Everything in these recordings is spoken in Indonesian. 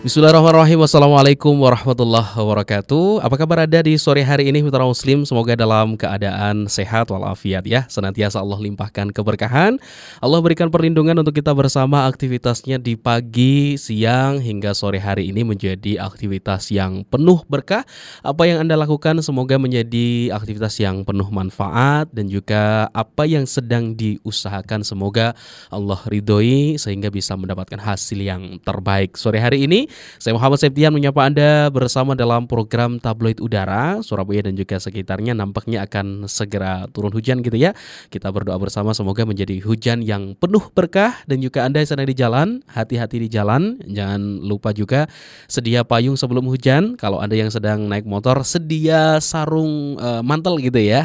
Bismillahirrahmanirrahim. Assalamualaikum warahmatullahi wabarakatuh. Apa kabar Anda di sore hari ini mitra muslim? Semoga dalam keadaan sehat walafiat ya. Senantiasa Allah limpahkan keberkahan. Allah berikan perlindungan untuk kita bersama. Aktivitasnya di pagi, siang hingga sore hari ini menjadi aktivitas yang penuh berkah. Apa yang Anda lakukan semoga menjadi aktivitas yang penuh manfaat. Dan juga apa yang sedang diusahakan semoga Allah ridhoi sehingga bisa mendapatkan hasil yang terbaik. Sore hari ini saya Muhammad Septian menyapa Anda bersama dalam program Tabloid Udara. Surabaya dan juga sekitarnya nampaknya akan segera turun hujan gitu ya. Kita berdoa bersama semoga menjadi hujan yang penuh berkah. Dan juga Anda yang sedang di jalan, hati-hati di jalan. Jangan lupa juga sedia payung sebelum hujan. Kalau Anda yang sedang naik motor, sedia sarung mantel gitu ya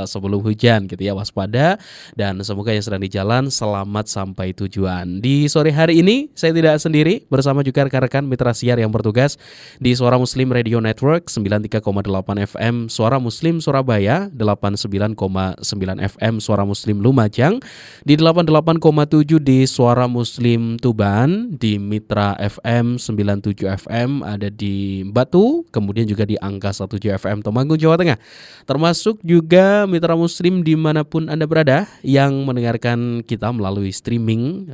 sebelum hujan gitu ya, waspada. Dan semoga yang sedang di jalan selamat sampai tujuan. Di sore hari ini saya tidak sendiri, bersama juga rekan-rekan mitra siar yang bertugas di Suara Muslim Radio Network 93,8 FM Suara Muslim Surabaya, 89,9 FM Suara Muslim Lumajang, di 88,7 di Suara Muslim Tuban, di Mitra FM 97 FM ada di Batu, kemudian juga di Angka 17 FM Temanggung Jawa Tengah. Termasuk juga mitra muslim dimanapun Anda berada yang mendengarkan kita melalui streaming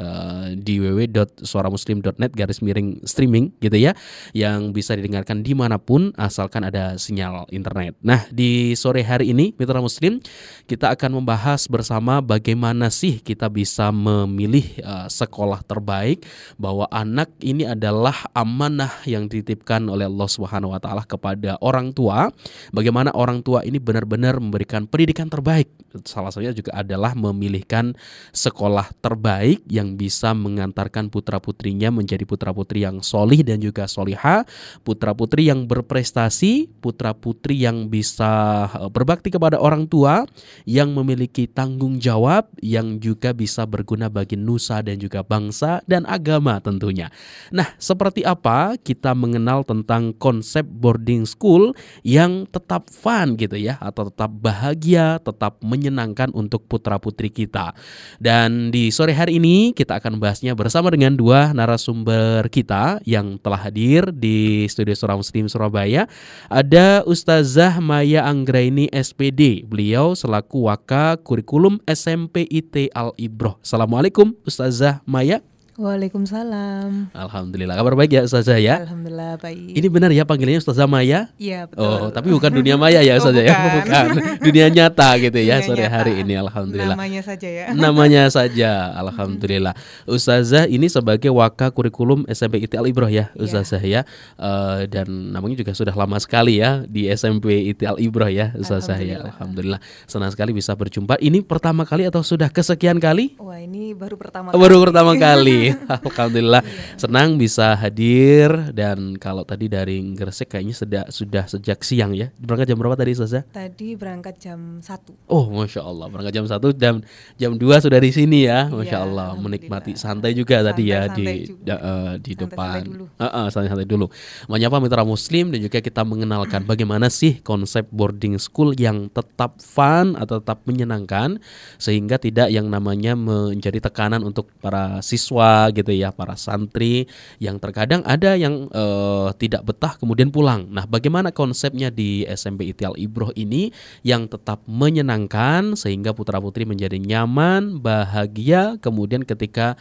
di www.suaramuslim.net/streaming gitu ya, yang bisa didengarkan dimanapun asalkan ada sinyal internet. Nah, di sore hari ini mitra muslim kita akan membahas bersama bagaimana sih kita bisa memilih sekolah terbaik, bahwa anak ini adalah amanah yang dititipkan oleh Allah Subhanahu wa taala kepada orang tua. Bagaimana orang tua ini benar-benar memberikan pendidikan terbaik. Salah satunya juga adalah memilihkan sekolah terbaik yang bisa mengantarkan putra-putrinya menjadi putra-putri yang solih dan juga soliha, putra-putri yang berprestasi, putra-putri yang bisa berbakti kepada orang tua, yang memiliki tanggung jawab, yang juga bisa berguna bagi nusa dan juga bangsa dan agama tentunya. Nah, seperti apa kita mengenal tentang konsep boarding school yang tetap fun gitu ya, atau tetap bahagia, tetap menyenangkan untuk putra-putri kita. Dan di sore hari ini kita akan bahasnya bersama dengan dua narasumber kita yang telah hadir di studio Suara Muslim Surabaya. Ada Ustazah Maya Anggraini SPD. Beliau selaku Waka Kurikulum SMP IT Al-Ibroh. Assalamualaikum Ustazah Maya. Waalaikumsalam. Alhamdulillah, kabar baik ya Ustazah ya? Alhamdulillah baik. Ini benar ya panggilannya Ustazah Maya? Iya betul. Oh, tapi bukan dunia maya ya Ustazah ya? Bukan. Dunia nyata gitu ya sore hari ini. Alhamdulillah. Namanya saja ya. Namanya saja. Alhamdulillah. Ustazah ini sebagai Waka Kurikulum SMP IT Al-Ibroh ya Ustazah ya. Dan namanya juga sudah lama sekali ya di SMP IT Al-Ibroh ya Ustazah ya. Alhamdulillah. Senang sekali bisa berjumpa. Ini pertama kali atau sudah kesekian kali? Wah, ini baru pertama kali. Baru pertama kali. Alhamdulillah, senang bisa hadir. Dan kalau tadi dari Gresik kayaknya sudah sejak siang ya. Berangkat jam berapa tadi Ustazah? Tadi berangkat jam 1. Oh, Masya Allah, berangkat jam 1 dan jam 2 sudah di sini ya. Masya Allah, menikmati santai juga tadi ya di depan. Santai-santai dulu. Menyapa mitra muslim dan juga kita mengenalkan bagaimana sih konsep boarding school yang tetap fun atau tetap menyenangkan, sehingga tidak yang namanya menjadi tekanan untuk para siswa gitu ya, para santri yang terkadang ada yang tidak betah kemudian pulang. Nah, bagaimana konsepnya di SMP IT Al-Ibroh ini yang tetap menyenangkan sehingga putra-putri menjadi nyaman, bahagia, kemudian ketika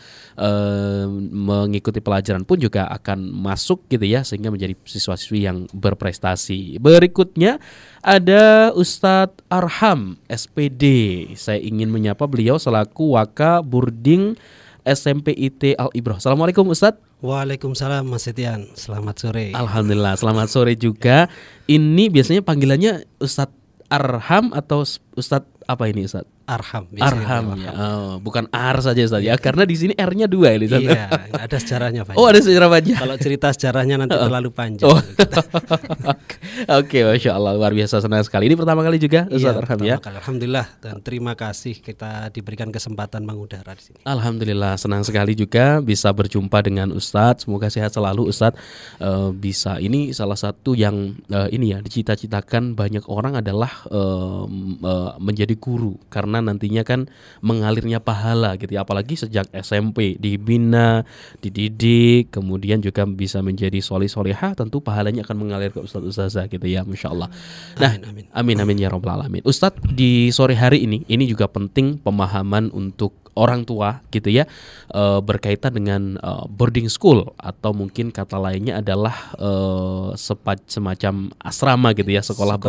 mengikuti pelajaran pun juga akan masuk gitu ya, sehingga menjadi siswa-siswi yang berprestasi. Berikutnya ada Ustadz Arham SPD. Saya ingin menyapa beliau selaku Waka Boarding SMP IT Al-Ibroh. Assalamualaikum Ustadz. Waalaikumsalam Mas Setian. Selamat sore. Alhamdulillah, selamat sore juga. Ini biasanya panggilannya Ustadz Arham atau Ustadz apa ini Ustadz? Arham. Arham ya. Oh, bukan Ar saja Ustaz ya. Karena di sini R-nya 2 ini Ustaz. Iya, ada sejarahnya Pak. Oh, ada sejarah panjang. Kalau cerita sejarahnya nanti terlalu panjang. Oh. Oke, Masya Allah, luar biasa, senang sekali. Ini pertama kali juga Ustaz Arham ya. Alhamdulillah, dan terima kasih kita diberikan kesempatan mengudara di sini. Alhamdulillah, senang sekali juga bisa berjumpa dengan Ustadz. Semoga sehat selalu Ustadz. Bisa, ini salah satu yang ini ya dicita-citakan banyak orang adalah menjadi guru, karena karena nantinya kan mengalirnya pahala gitu ya, apalagi sejak SMP dibina, dididik, kemudian juga bisa menjadi solih-solihah, tentu pahalanya akan mengalir ke ustadz-ustazah gitu ya, Masya Allah. Nah, amin ya rabbal alamin. Ustadz, di sore hari ini juga penting pemahaman untuk orang tua gitu ya, berkaitan dengan boarding school atau mungkin kata lainnya adalah semacam asrama gitu ya, sekolah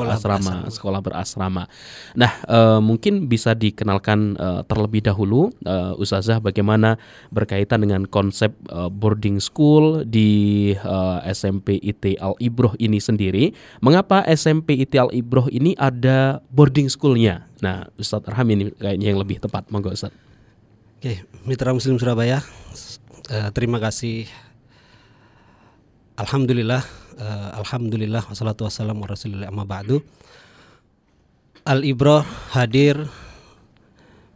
berasrama. Nah, mungkin bisa dikenalkan terlebih dahulu Ustazah bagaimana berkaitan dengan konsep boarding school di SMP IT Al-Ibroh ini sendiri. Mengapa SMP IT Al-Ibroh ini ada boarding schoolnya? Nah, Ustadz Arham ini kayaknya yang lebih tepat, monggo Ustadz. Oke, Mitra Muslim Surabaya, terima kasih. Alhamdulillah, wassalatu wassalamu ala rasulillah, amma ba'du. Al-Ibroh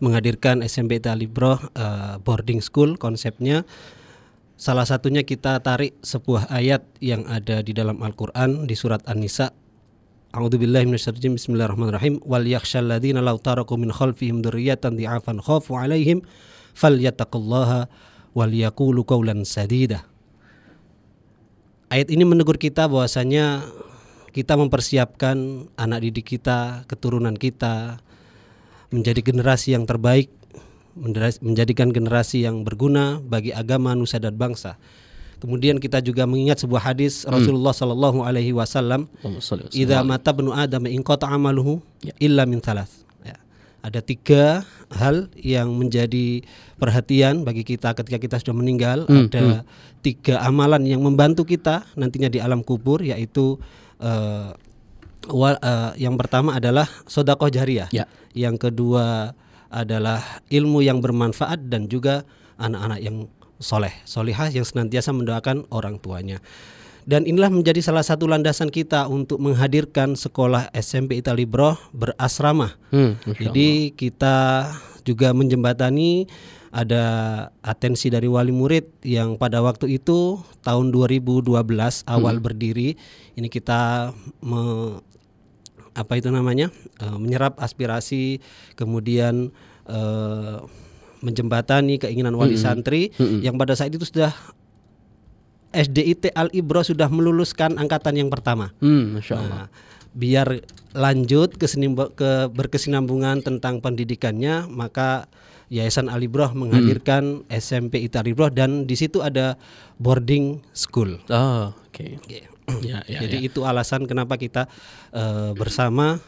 menghadirkan SMP Al-Ibroh boarding school. Konsepnya salah satunya kita tarik sebuah ayat yang ada di dalam Al-Quran di surat An-Nisa. A'udzubillahi minasyaitonir rajim. Bismillahirrahmanirrahim. Wal yakhshal ladzina law taraku min khalfihim dzurriyyatan dhi'afan khafu 'alaihim falyattaqullaha wal yaqulu qawlan sadida. Ayat ini menegur kita bahwasanya kita mempersiapkan anak didik kita, keturunan kita menjadi generasi yang terbaik, menjadikan generasi yang berguna bagi agama, nusa dan bangsa. Kemudian kita juga mengingat sebuah hadis Rasulullah sallallahu alaihi wasallam, "Idza mata ibnu Adam inqata amaluhu illa min thalath." Ya. Ada 3 hal yang menjadi perhatian bagi kita ketika kita sudah meninggal. Ada 3 amalan yang membantu kita nantinya di alam kubur, yaitu yang pertama adalah sedekah jariyah. Yang kedua adalah ilmu yang bermanfaat dan juga anak-anak yang solihah yang senantiasa mendoakan orang tuanya. Dan inilah menjadi salah satu landasan kita untuk menghadirkan sekolah SMP Al-Ibroh berasrama. Jadi kita juga menjembatani, ada atensi dari wali murid yang pada waktu itu tahun 2012 awal berdiri. Ini kita menyerap aspirasi, kemudian menjembatani keinginan wali santri yang pada saat itu sudah SDIT Al-Ibroh sudah meluluskan angkatan yang pertama. Masya Allah. Biar lanjut berkesinambungan tentang pendidikannya, maka Yayasan Al-Ibroh menghadirkan SMP IT Al-Ibroh dan di situ ada boarding school. Oke. Jadi itu alasan kenapa kita bersama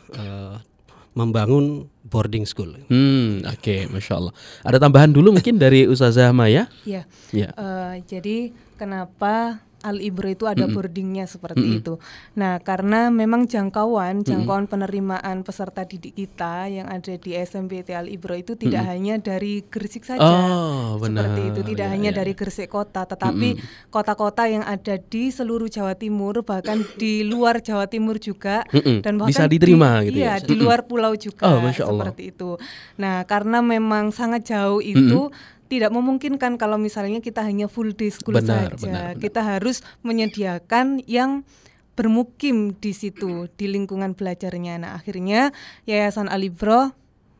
membangun boarding school. Oke, Masya Allah. Ada tambahan dulu mungkin dari Ustazah Maya? Ya. Jadi kenapa Al-Ibroh itu ada boardingnya seperti itu. Nah, karena memang jangkauan penerimaan peserta didik kita yang ada di SMP Al-Ibroh itu tidak hanya dari Gresik saja, seperti itu, tidak hanya dari Gresik kota, tetapi kota-kota yang ada di seluruh Jawa Timur, bahkan di luar Jawa Timur juga, dan bahkan bisa diterima gitu ya. Di luar pulau juga, seperti itu. Nah, karena memang sangat jauh itu. Tidak memungkinkan kalau misalnya kita hanya full day school saja. Kita harus menyediakan yang bermukim di situ, di lingkungan belajarnya. Nah, akhirnya Yayasan Al-Ibroh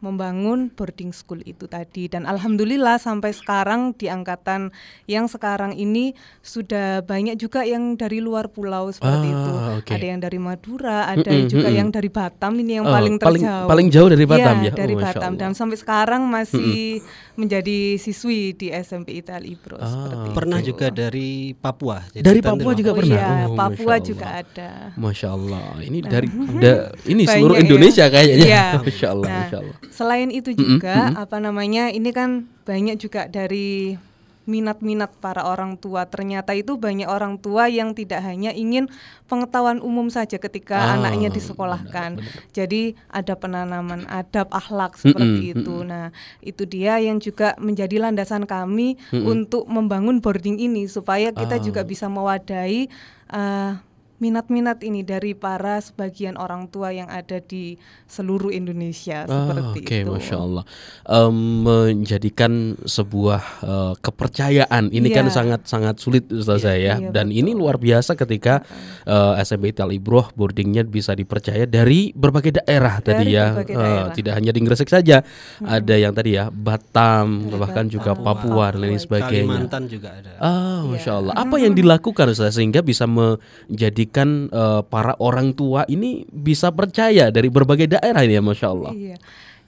membangun boarding school itu tadi, dan alhamdulillah sampai sekarang di angkatan yang sekarang ini sudah banyak juga yang dari luar pulau seperti itu. Ada yang dari Madura, ada juga yang dari Batam, ini yang paling terjauh. Paling jauh dari Batam ya. Dari Batam, dan sampai sekarang masih menjadi siswi di SMP Al-Ibroh seperti itu. Pernah juga dari Papua. Dari Papua juga pernah. Iya, Papua juga ada. Masya Allah. Ini dari ini seluruh Indonesia kayaknya. Iya. Masya Allah. Nah, Masya Allah. Selain itu juga ini kan banyak juga dari minat-minat para orang tua. Ternyata itu banyak orang tua yang tidak hanya ingin pengetahuan umum saja ketika anaknya disekolahkan. Jadi ada penanaman adab, akhlak seperti itu. Nah, itu dia yang juga menjadi landasan kami untuk membangun boarding ini, supaya kita juga bisa mewadahi minat-minat ini dari para sebagian orang tua yang ada di seluruh Indonesia seperti itu. Masya Allah. Menjadikan sebuah kepercayaan ini kan sangat sulit Ustazah ya. Dan betul. Ini luar biasa ketika SMP ITI Al-Ibroh boardingnya bisa dipercaya dari berbagai daerah tadi ya. Tidak hanya di Gresik saja, ada yang tadi ya Batam, bahkan juga Papua dan lain sebagainya. Kalimantan juga ada. Masya Allah. Apa yang dilakukan Ustaz sehingga bisa menjadikan para orang tua ini bisa percaya dari berbagai daerah ini ya, Masya Allah. Iya.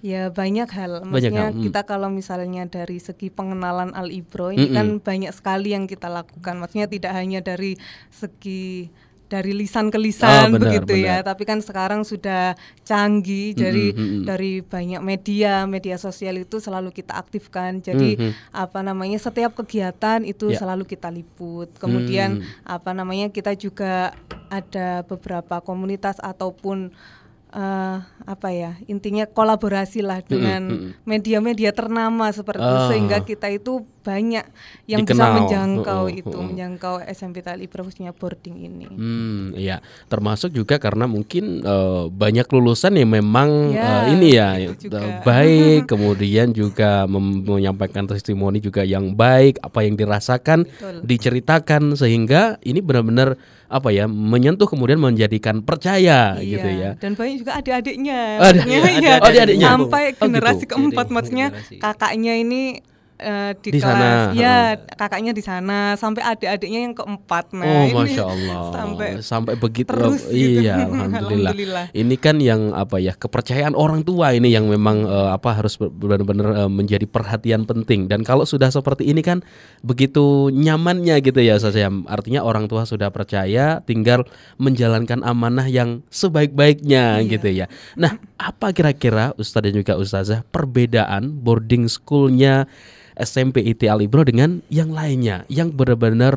Ya banyak hal, maksudnya kita kalau misalnya dari segi pengenalan Al-Ibroh ini kan banyak sekali yang kita lakukan. Maksudnya tidak hanya dari segi dari lisan ke lisan begitu ya, tapi kan sekarang sudah canggih, jadi dari banyak media sosial itu selalu kita aktifkan. Jadi setiap kegiatan itu selalu kita liput. Kemudian kita juga ada beberapa komunitas ataupun intinya kolaborasi lah dengan media-media ternama seperti itu, sehingga kita itu banyak yang dikenal. Bisa menjangkau SMP ITI Al-Ibroh khususnya boarding ini. Iya, termasuk juga karena mungkin banyak lulusan yang memang baik, kemudian juga menyampaikan testimoni juga yang baik, apa yang dirasakan diceritakan, sehingga ini benar-benar menyentuh kemudian menjadikan percaya gitu ya. Dan banyak juga adik-adiknya. Adik-adiknya sampai generasi keempat, maksudnya kakaknya ini di kelas, sana. Kakaknya di sana sampai adik-adiknya yang keempat. Masya Allah. Sampai begitu. Terus Alhamdulillah. Ini kan yang kepercayaan orang tua ini yang memang harus benar-benar menjadi perhatian penting. Dan kalau sudah seperti ini kan begitu nyamannya gitu ya, artinya orang tua sudah percaya, tinggal menjalankan amanah yang sebaik-baiknya gitu ya. Nah, apa kira-kira Ustadz dan juga Ustazah perbedaan boarding schoolnya SMP ITI Al-Ibroh dengan yang lainnya yang benar-benar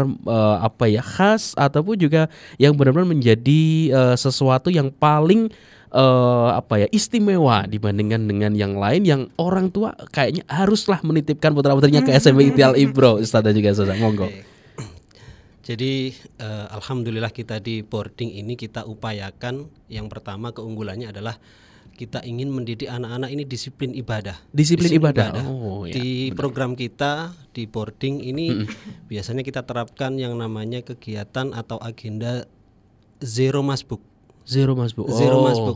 khas ataupun juga yang benar-benar menjadi sesuatu yang paling istimewa dibandingkan dengan yang lain yang orang tua kayaknya haruslah menitipkan putra-putrinya ke SMP ITI Al-Ibroh. Ustaz dan juga Ustazah, monggo. Jadi alhamdulillah kita di boarding ini kita upayakan yang pertama keunggulannya adalah kita ingin mendidik anak-anak ini disiplin ibadah. Disiplin ibadah. Di program kita di boarding ini biasanya kita terapkan yang namanya kegiatan atau agenda zero masbuk. Zero masbuk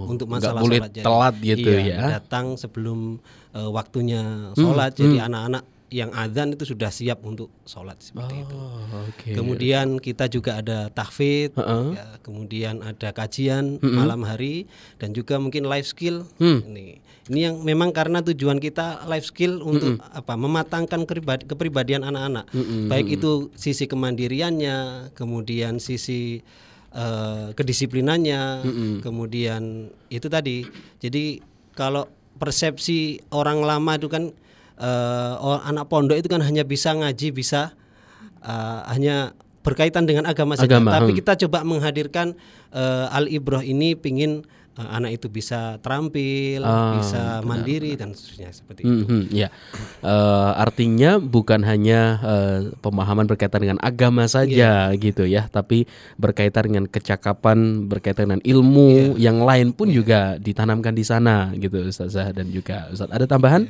untuk masalah sholat. Telat gitu ya. Datang sebelum waktunya sholat. Jadi anak-anak yang azan itu sudah siap untuk sholat seperti itu. Kemudian kita juga ada tahfidz, kemudian ada kajian malam hari dan juga mungkin life skill. Ini yang memang karena tujuan kita life skill untuk mematangkan kepribadian anak-anak. Baik itu sisi kemandiriannya, kemudian sisi kedisiplinannya, kemudian itu tadi. Jadi kalau persepsi orang lama itu kan anak pondok itu kan hanya bisa ngaji, bisa hanya berkaitan dengan agama saja. Tapi kita coba menghadirkan Al-Ibroh ini pingin anak itu bisa terampil, bisa mandiri dan seterusnya seperti itu. Artinya bukan hanya pemahaman berkaitan dengan agama saja gitu ya, tapi berkaitan dengan kecakapan, berkaitan dengan ilmu yang lain pun juga ditanamkan di sana gitu, Ustazah dan juga Ustaz. Ada tambahan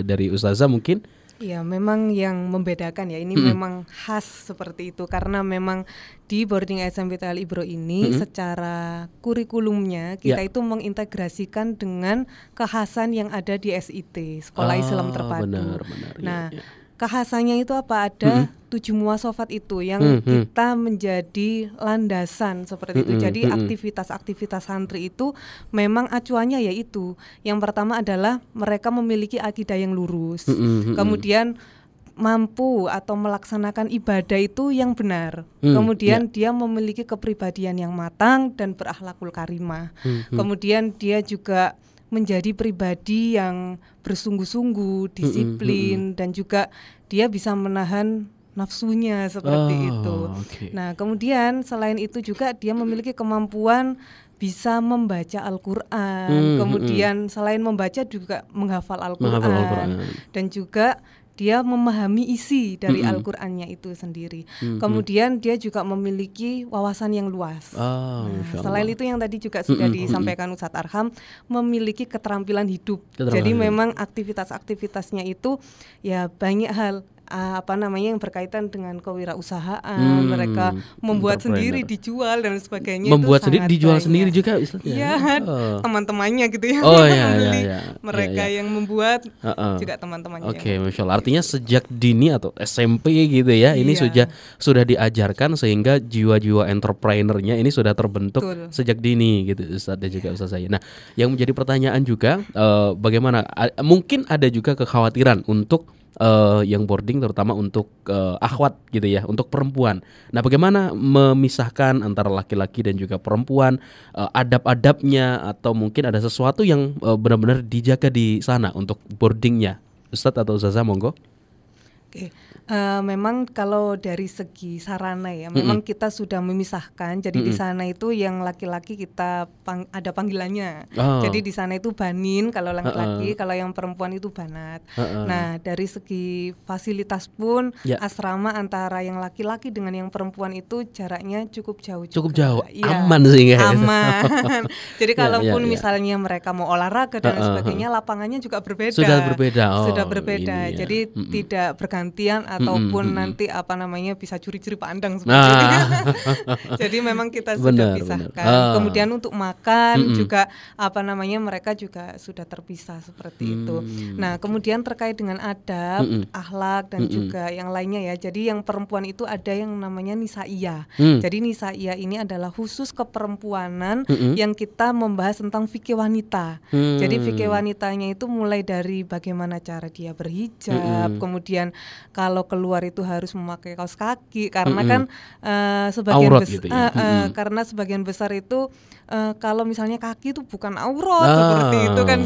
dari Ustazah mungkin? Ya, memang yang membedakan ya ini memang khas seperti itu karena memang di boarding SMP ITI Al-Ibroh ini secara kurikulumnya kita itu mengintegrasikan dengan kekhasan yang ada di SIT, Sekolah Islam Terpadu. Nah, kekhasannya itu apa? Ada 7 muasofat itu yang kita menjadi landasan seperti itu. Jadi aktivitas-aktivitas santri itu memang acuannya yaitu yang pertama adalah mereka memiliki akidah yang lurus, kemudian mampu atau melaksanakan ibadah itu yang benar, kemudian dia memiliki kepribadian yang matang dan berakhlakul karimah, kemudian dia juga menjadi pribadi yang bersungguh-sungguh, disiplin, dan juga dia bisa menahan nafsunya seperti itu. Nah, kemudian selain itu juga dia memiliki kemampuan bisa membaca Al-Quran, kemudian selain membaca juga menghafal Al-Quran, dan juga dia memahami isi dari Al-Qur'annya itu sendiri. Kemudian dia juga memiliki wawasan yang luas. Selain itu yang tadi juga sudah disampaikan Ustadz Arham, memiliki keterampilan hidup. Jadi memang aktivitas-aktivitasnya itu ya banyak hal yang berkaitan dengan kewirausahaan, mereka membuat sendiri, dijual dan sebagainya. Membuat itu sendiri, dijual sendiri juga istilahnya. Iya, teman-temannya gitu ya. Mereka yang membuat juga teman-temannya. Oke, Masya Allah. Artinya sejak dini atau SMP gitu ya, ini sudah diajarkan sehingga jiwa-jiwa entrepreneurnya ini sudah terbentuk sejak dini gitu, Ustaz dan juga Ustaz saya. Nah, yang menjadi pertanyaan juga bagaimana? Mungkin ada juga kekhawatiran untuk yang boarding terutama untuk akhwat gitu ya, untuk perempuan. Nah, bagaimana memisahkan antara laki-laki dan juga perempuan, adab-adabnya atau mungkin ada sesuatu yang benar-benar dijaga di sana untuk boardingnya, Ustadz atau Ustazah, monggo. Oke. Memang kalau dari segi sarana ya, memang kita sudah memisahkan. Jadi di sana itu yang laki-laki kita ada panggilannya. Jadi di sana itu banin kalau laki-laki, kalau yang perempuan itu banat. Nah, dari segi fasilitas pun asrama antara yang laki-laki dengan yang perempuan itu jaraknya cukup jauh. Cukup jauh, aman sehingga. Aman. Jadi kalaupun misalnya mereka mau olahraga dan sebagainya, lapangannya juga berbeda. Sudah berbeda. Sudah berbeda. Jadi tidak bergantian ataupun nanti bisa curi-curi pandang seperti itu. Jadi memang kita sudah pisahkan. Kemudian untuk makan juga mereka juga sudah terpisah seperti itu. Nah, kemudian terkait dengan adab, akhlak dan juga yang lainnya ya. Jadi yang perempuan itu ada yang namanya nisaiyah. Jadi nisaiyah ini adalah khusus keperempuanan yang kita membahas tentang fikih wanita. Jadi fikih wanitanya itu mulai dari bagaimana cara dia berhijab, kemudian kalau keluar itu harus memakai kaos kaki karena kan sebagian besar gitu ya? Karena sebagian besar itu kalau misalnya kaki itu bukan aurat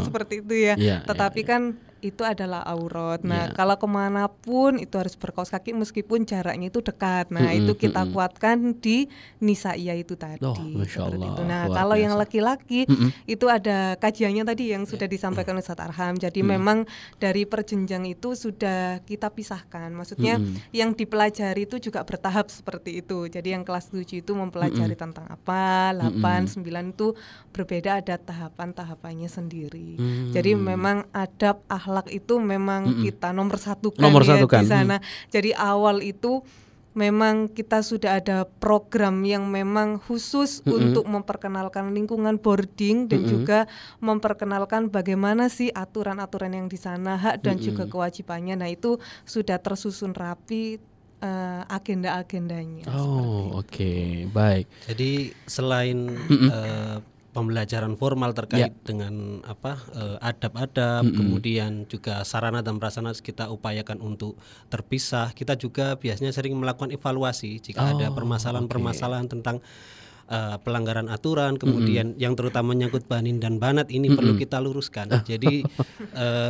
seperti itu ya. Tetapi kan itu adalah aurat. Nah, kalau kemanapun itu harus berkaos kaki meskipun jaraknya itu dekat. Nah, itu kita kuatkan di nisaiyah itu tadi. Seperti itu. Nah, kalau yang laki-laki itu ada kajiannya tadi yang sudah disampaikan Ustadz Arham. Jadi memang dari perjenjang itu sudah kita pisahkan. Maksudnya yang dipelajari itu juga bertahap seperti itu. Jadi yang kelas 7 itu mempelajari tentang apa, 8, 9 itu berbeda, ada tahapan-tahapannya sendiri. Jadi memang adab akhlak itu memang kita nomor satukan di sana. Jadi awal itu memang kita sudah ada program yang memang khusus untuk memperkenalkan lingkungan boarding dan juga memperkenalkan bagaimana sih aturan-aturan yang di sana, hak dan juga kewajibannya. Nah, itu sudah tersusun rapi agenda-agendanya. Oke, baik. Jadi selain pembelajaran formal terkait dengan adab-adab, kemudian juga sarana dan prasarana kita upayakan untuk terpisah. Kita juga biasanya sering melakukan evaluasi jika ada permasalahan-permasalahan tentang pelanggaran aturan, kemudian yang terutama menyangkut banin dan banat ini perlu kita luruskan. Jadi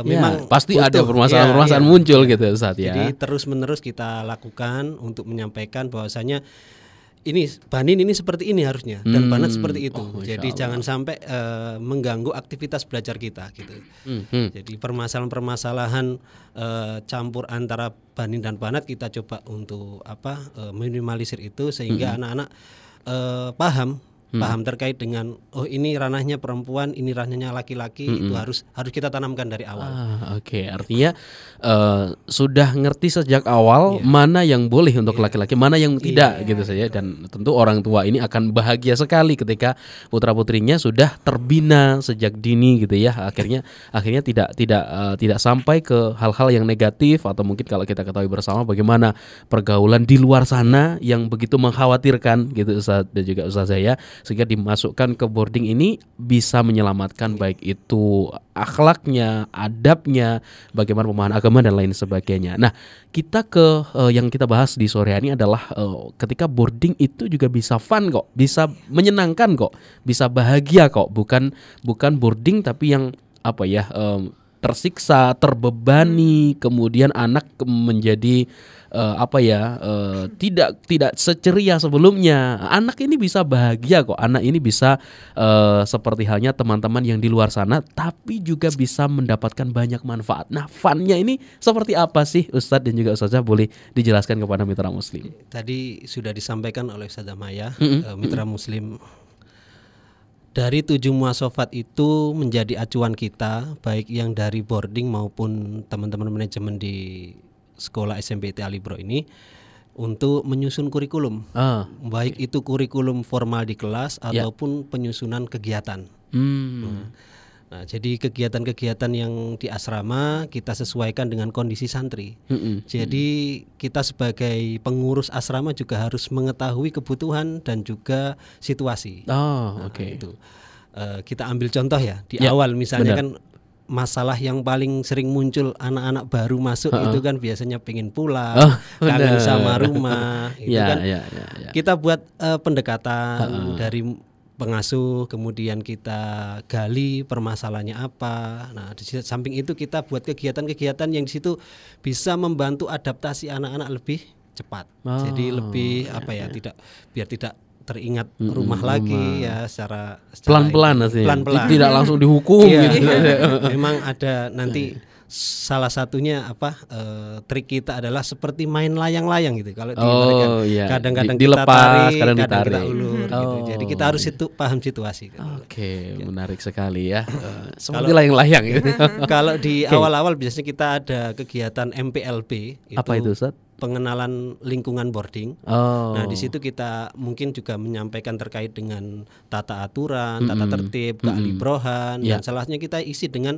memang pasti ada permasalahan-permasalahan muncul gitu Ustaz ya. Jadi terus-menerus kita lakukan untuk menyampaikan bahwasanya ini banin ini seperti ini harusnya dan banat seperti itu. Jadi jangan sampai mengganggu aktivitas belajar kita gitu. Jadi permasalahan-permasalahan campur antara banin dan banat kita coba untuk minimalisir itu sehingga anak-anak paham terkait dengan ini ranahnya perempuan, ini ranahnya laki-laki, itu harus kita tanamkan dari awal. Artinya sudah ngerti sejak awal mana yang boleh untuk laki-laki, mana yang tidak gitu saja. Dan tentu orang tua ini akan bahagia sekali ketika putra-putrinya sudah terbina sejak dini gitu ya. Akhirnya tidak sampai ke hal-hal yang negatif, atau mungkin kalau kita ketahui bersama bagaimana pergaulan di luar sana yang begitu mengkhawatirkan gitu Ustaz dan juga Ustaz saya, sehingga dimasukkan ke boarding ini bisa menyelamatkan baik itu akhlaknya, adabnya, bagaimana pemahaman agama dan lain sebagainya. Nah, kita ke yang kita bahas di sore hari ini adalah ketika boarding itu juga bisa fun kok, bisa menyenangkan kok, bisa bahagia kok, bukan boarding tapi yang tersiksa, terbebani, kemudian anak menjadi tidak seceria sebelumnya. Anak ini bisa bahagia kok. Anak ini bisa seperti halnya teman-teman yang di luar sana, tapi juga bisa mendapatkan banyak manfaat. Nah, funnya ini seperti apa sih, Ustadz dan juga Ustazah, boleh dijelaskan kepada mitra muslim? Tadi sudah disampaikan oleh Ustazah Maya, mitra muslim. Dari 7 muasofat itu menjadi acuan kita, baik yang dari boarding maupun teman-teman manajemen di sekolah SMPT Alibro ini, untuk menyusun kurikulum, baik itu kurikulum formal di kelas ataupun penyusunan kegiatan. Nah, jadi kegiatan-kegiatan yang di asrama kita sesuaikan dengan kondisi santri. Jadi kita sebagai pengurus asrama juga harus mengetahui kebutuhan dan juga situasi. Itu kita ambil contoh ya di awal, misalnya kan masalah yang paling sering muncul anak-anak baru masuk itu kan biasanya pengen pulang, kangen sama rumah. Itu kan kita buat pendekatan dari pengasuh, kemudian kita gali permasalahannya apa. Nah, di samping itu kita buat kegiatan-kegiatan yang di situ bisa membantu adaptasi anak-anak lebih cepat. Jadi lebih tidak teringat rumah lagi ya, secara pelan-pelan tidak langsung dihukum gitu. Memang ada nanti salah satunya trik kita adalah seperti main layang-layang gitu. Kalau kadang-kadang dilepas, kita tarik, kadang kita ulur gitu. Jadi kita harus paham situasi. Menarik sekali ya. Seperti layang-layang gitu. Kalau di awal-awal biasanya kita ada kegiatan MPLB. Apa itu, Ustaz? Pengenalan lingkungan boarding. Nah, di situ kita mungkin juga menyampaikan terkait dengan tata aturan, tata tertib, kealibrohan, dan salahnya kita isi dengan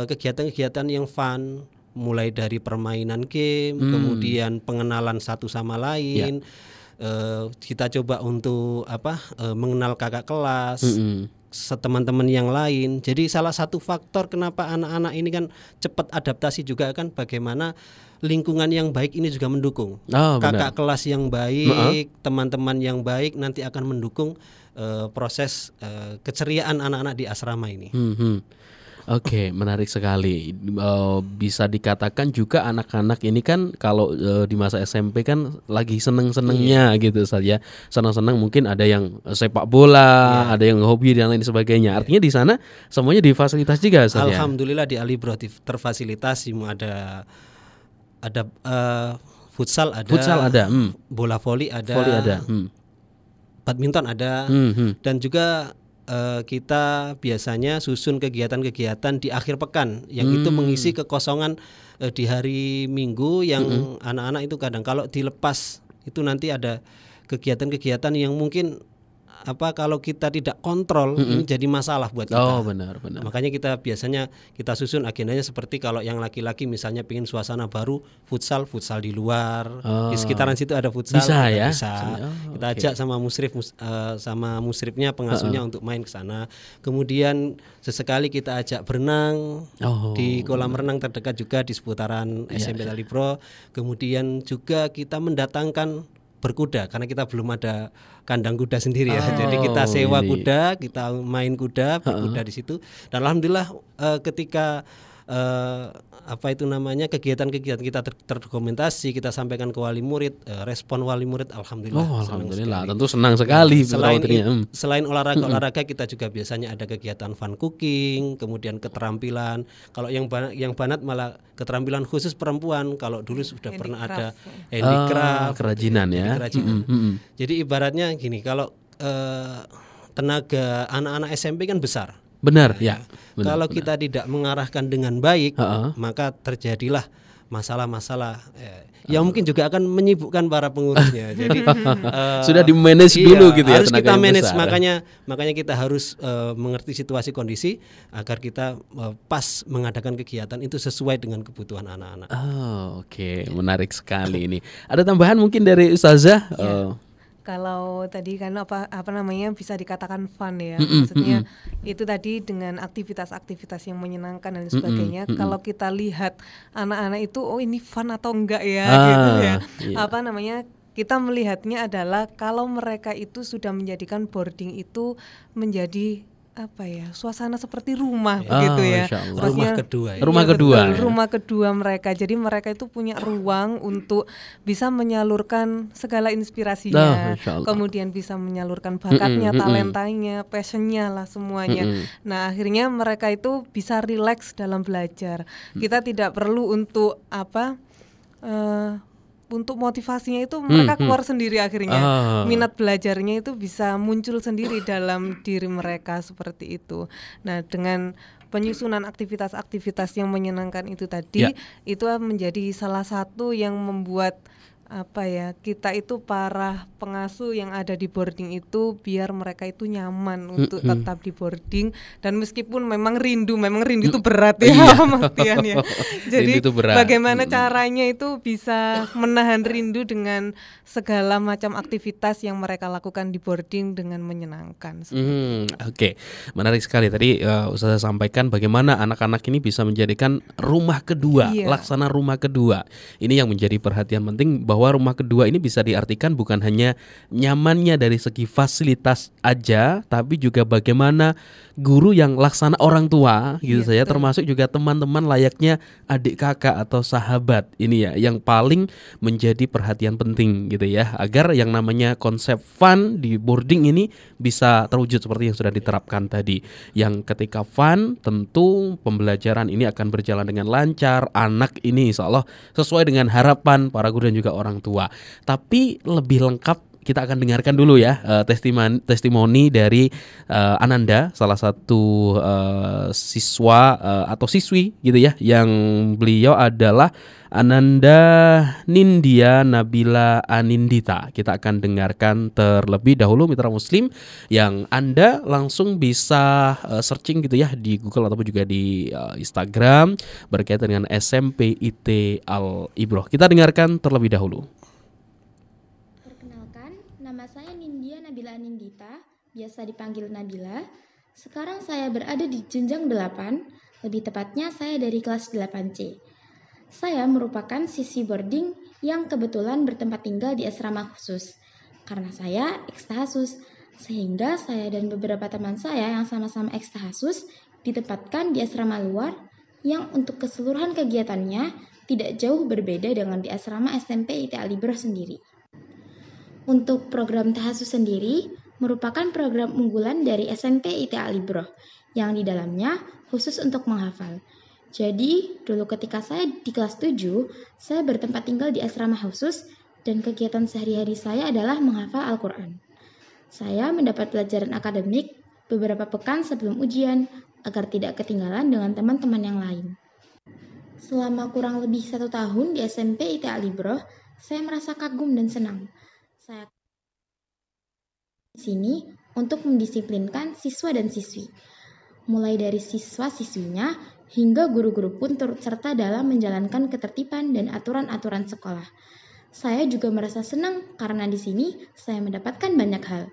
kegiatan-kegiatan yang fun, mulai dari permainan game, kemudian pengenalan satu sama lain. Kita coba untuk mengenal kakak kelas, teman-teman yang lain. Jadi salah satu faktor kenapa anak-anak ini kan cepat adaptasi juga kan bagaimana lingkungan yang baik ini juga mendukung. Kakak kelas yang baik, teman-teman yang baik nanti akan mendukung proses keceriaan anak-anak di asrama ini. Menarik sekali. Bisa dikatakan juga anak-anak ini kan kalau di masa SMP kan lagi seneng-senengnya gitu saja. Senang-senang, mungkin ada yang sepak bola, ada yang hobi dan lain sebagainya. Artinya di sana semuanya difasilitasi juga saja. Alhamdulillah di Alibro terfasilitasi, ada futsal ada, bola voli ada, badminton ada, dan juga kita biasanya susun kegiatan-kegiatan di akhir pekan yang itu mengisi kekosongan di hari Minggu yang anak-anak itu kadang kalau dilepas itu nanti ada kegiatan-kegiatan yang mungkin kalau kita tidak kontrol ini jadi masalah buat kita. Benar. Makanya kita susun agendanya seperti kalau yang laki-laki misalnya pengen suasana baru, futsal di luar. Di sekitaran situ ada futsal, bisa. Kita ajak sama musrifnya, pengasuhnya untuk main ke sana. Kemudian sesekali kita ajak berenang di kolam renang terdekat juga di seputaran SMP Alibro. Kemudian juga kita mendatangkan berkuda karena kita belum ada kandang kuda sendiri ya. Jadi kita sewa kuda, kita main kuda, berkuda di situ. Dan alhamdulillah ketika kegiatan-kegiatan kita terdokumentasi, kita sampaikan ke wali murid, respon wali murid alhamdulillah. Alhamdulillah, tentu senang sekali. Selain olahraga kita juga biasanya ada kegiatan fun cooking, kemudian keterampilan. Kalau yang banat malah keterampilan khusus perempuan. Kalau dulu sudah pernah ada handicraft, kerajinan ya. Jadi ibaratnya gini, kalau tenaga anak-anak SMP kan besar. Benar. Kalau kita tidak mengarahkan dengan baik, maka terjadilah masalah-masalah yang mungkin juga akan menyibukkan para pengurusnya. Jadi sudah di-manage dulu gitu ya. Harus kita manage, makanya kita harus mengerti situasi kondisi agar kita pas mengadakan kegiatan itu sesuai dengan kebutuhan anak-anak. Menarik sekali ini. Ada tambahan mungkin dari Ustazah? Kalau tadi kan bisa dikatakan fun ya, maksudnya itu tadi dengan aktivitas-aktivitas yang menyenangkan dan sebagainya. Kalau kita lihat anak-anak itu ini fun atau enggak ya gitu ya. Kita melihatnya adalah kalau mereka itu sudah menjadikan boarding itu menjadi suasana seperti rumah begitu ya. Rumah kedua ya. Rumah kedua mereka. Jadi mereka itu punya ruang untuk bisa menyalurkan segala inspirasinya, kemudian bisa menyalurkan bakatnya, talentanya, passionnya lah semuanya. Nah, akhirnya mereka itu bisa rileks dalam belajar. Kita tidak perlu untuk untuk motivasinya itu mereka keluar sendiri akhirnya. Minat belajarnya itu bisa muncul sendiri dalam diri mereka seperti itu. Nah, dengan penyusunan aktivitas-aktivitas yang menyenangkan itu tadi, itu menjadi salah satu yang membuat kita itu para pengasuh yang ada di boarding itu biar mereka itu nyaman untuk tetap di boarding, dan meskipun memang rindu itu berat ya Mas Tian ya. Jadi bagaimana caranya itu bisa menahan rindu dengan segala macam aktivitas yang mereka lakukan di boarding dengan menyenangkan. Oke. Menarik sekali tadi Ustazah sampaikan bagaimana anak-anak ini bisa menjadikan rumah kedua, laksana rumah kedua. Ini yang menjadi perhatian penting, bahwa rumah kedua ini bisa diartikan bukan hanya nyamannya dari segi fasilitas aja, tapi juga bagaimana guru yang laksana orang tua gitu saja, termasuk juga teman-teman layaknya adik kakak atau sahabat. Ini ya yang paling menjadi perhatian penting gitu ya, agar yang namanya konsep fun di boarding ini bisa terwujud seperti yang sudah diterapkan tadi. Yang ketika fun, tentu pembelajaran ini akan berjalan dengan lancar, anak ini insya Allah sesuai dengan harapan para guru dan juga orang tua. Tapi lebih lengkap kita akan dengarkan dulu ya testimoni dari Ananda, salah satu siswa atau siswi gitu ya, yang beliau adalah Ananda Nindya Nabila Anindita. Kita akan dengarkan terlebih dahulu mitra muslim, yang Anda langsung bisa searching gitu ya di Google ataupun juga di Instagram berkaitan dengan SMPIT Al-Ibroh. Kita dengarkan terlebih dahulu. Nama saya Nindya Nabila Anindita, biasa dipanggil Nabila. Sekarang saya berada di jenjang 8, lebih tepatnya saya dari kelas 8C. Saya merupakan siswi boarding yang kebetulan bertempat tinggal di asrama khusus. Karena saya ekstahasus, sehingga saya dan beberapa teman saya yang sama-sama ekstahasus ditempatkan di asrama luar yang untuk keseluruhan kegiatannya tidak jauh berbeda dengan di asrama SMPIT Al-Ibroh sendiri. Untuk program tahasus sendiri merupakan program unggulan dari SMPIT Al-Ibroh yang di dalamnya khusus untuk menghafal. Jadi, dulu ketika saya di kelas 7, saya bertempat tinggal di asrama khusus dan kegiatan sehari-hari saya adalah menghafal Al-Quran. Saya mendapat pelajaran akademik beberapa pekan sebelum ujian agar tidak ketinggalan dengan teman-teman yang lain. Selama kurang lebih 1 tahun di SMPIT Al-Ibroh, saya merasa kagum dan senang. Saya di sini untuk mendisiplinkan siswa dan siswi. Mulai dari siswa-siswinya hingga guru-guru pun turut serta dalam menjalankan ketertiban dan aturan-aturan sekolah. Saya juga merasa senang karena di sini saya mendapatkan banyak hal.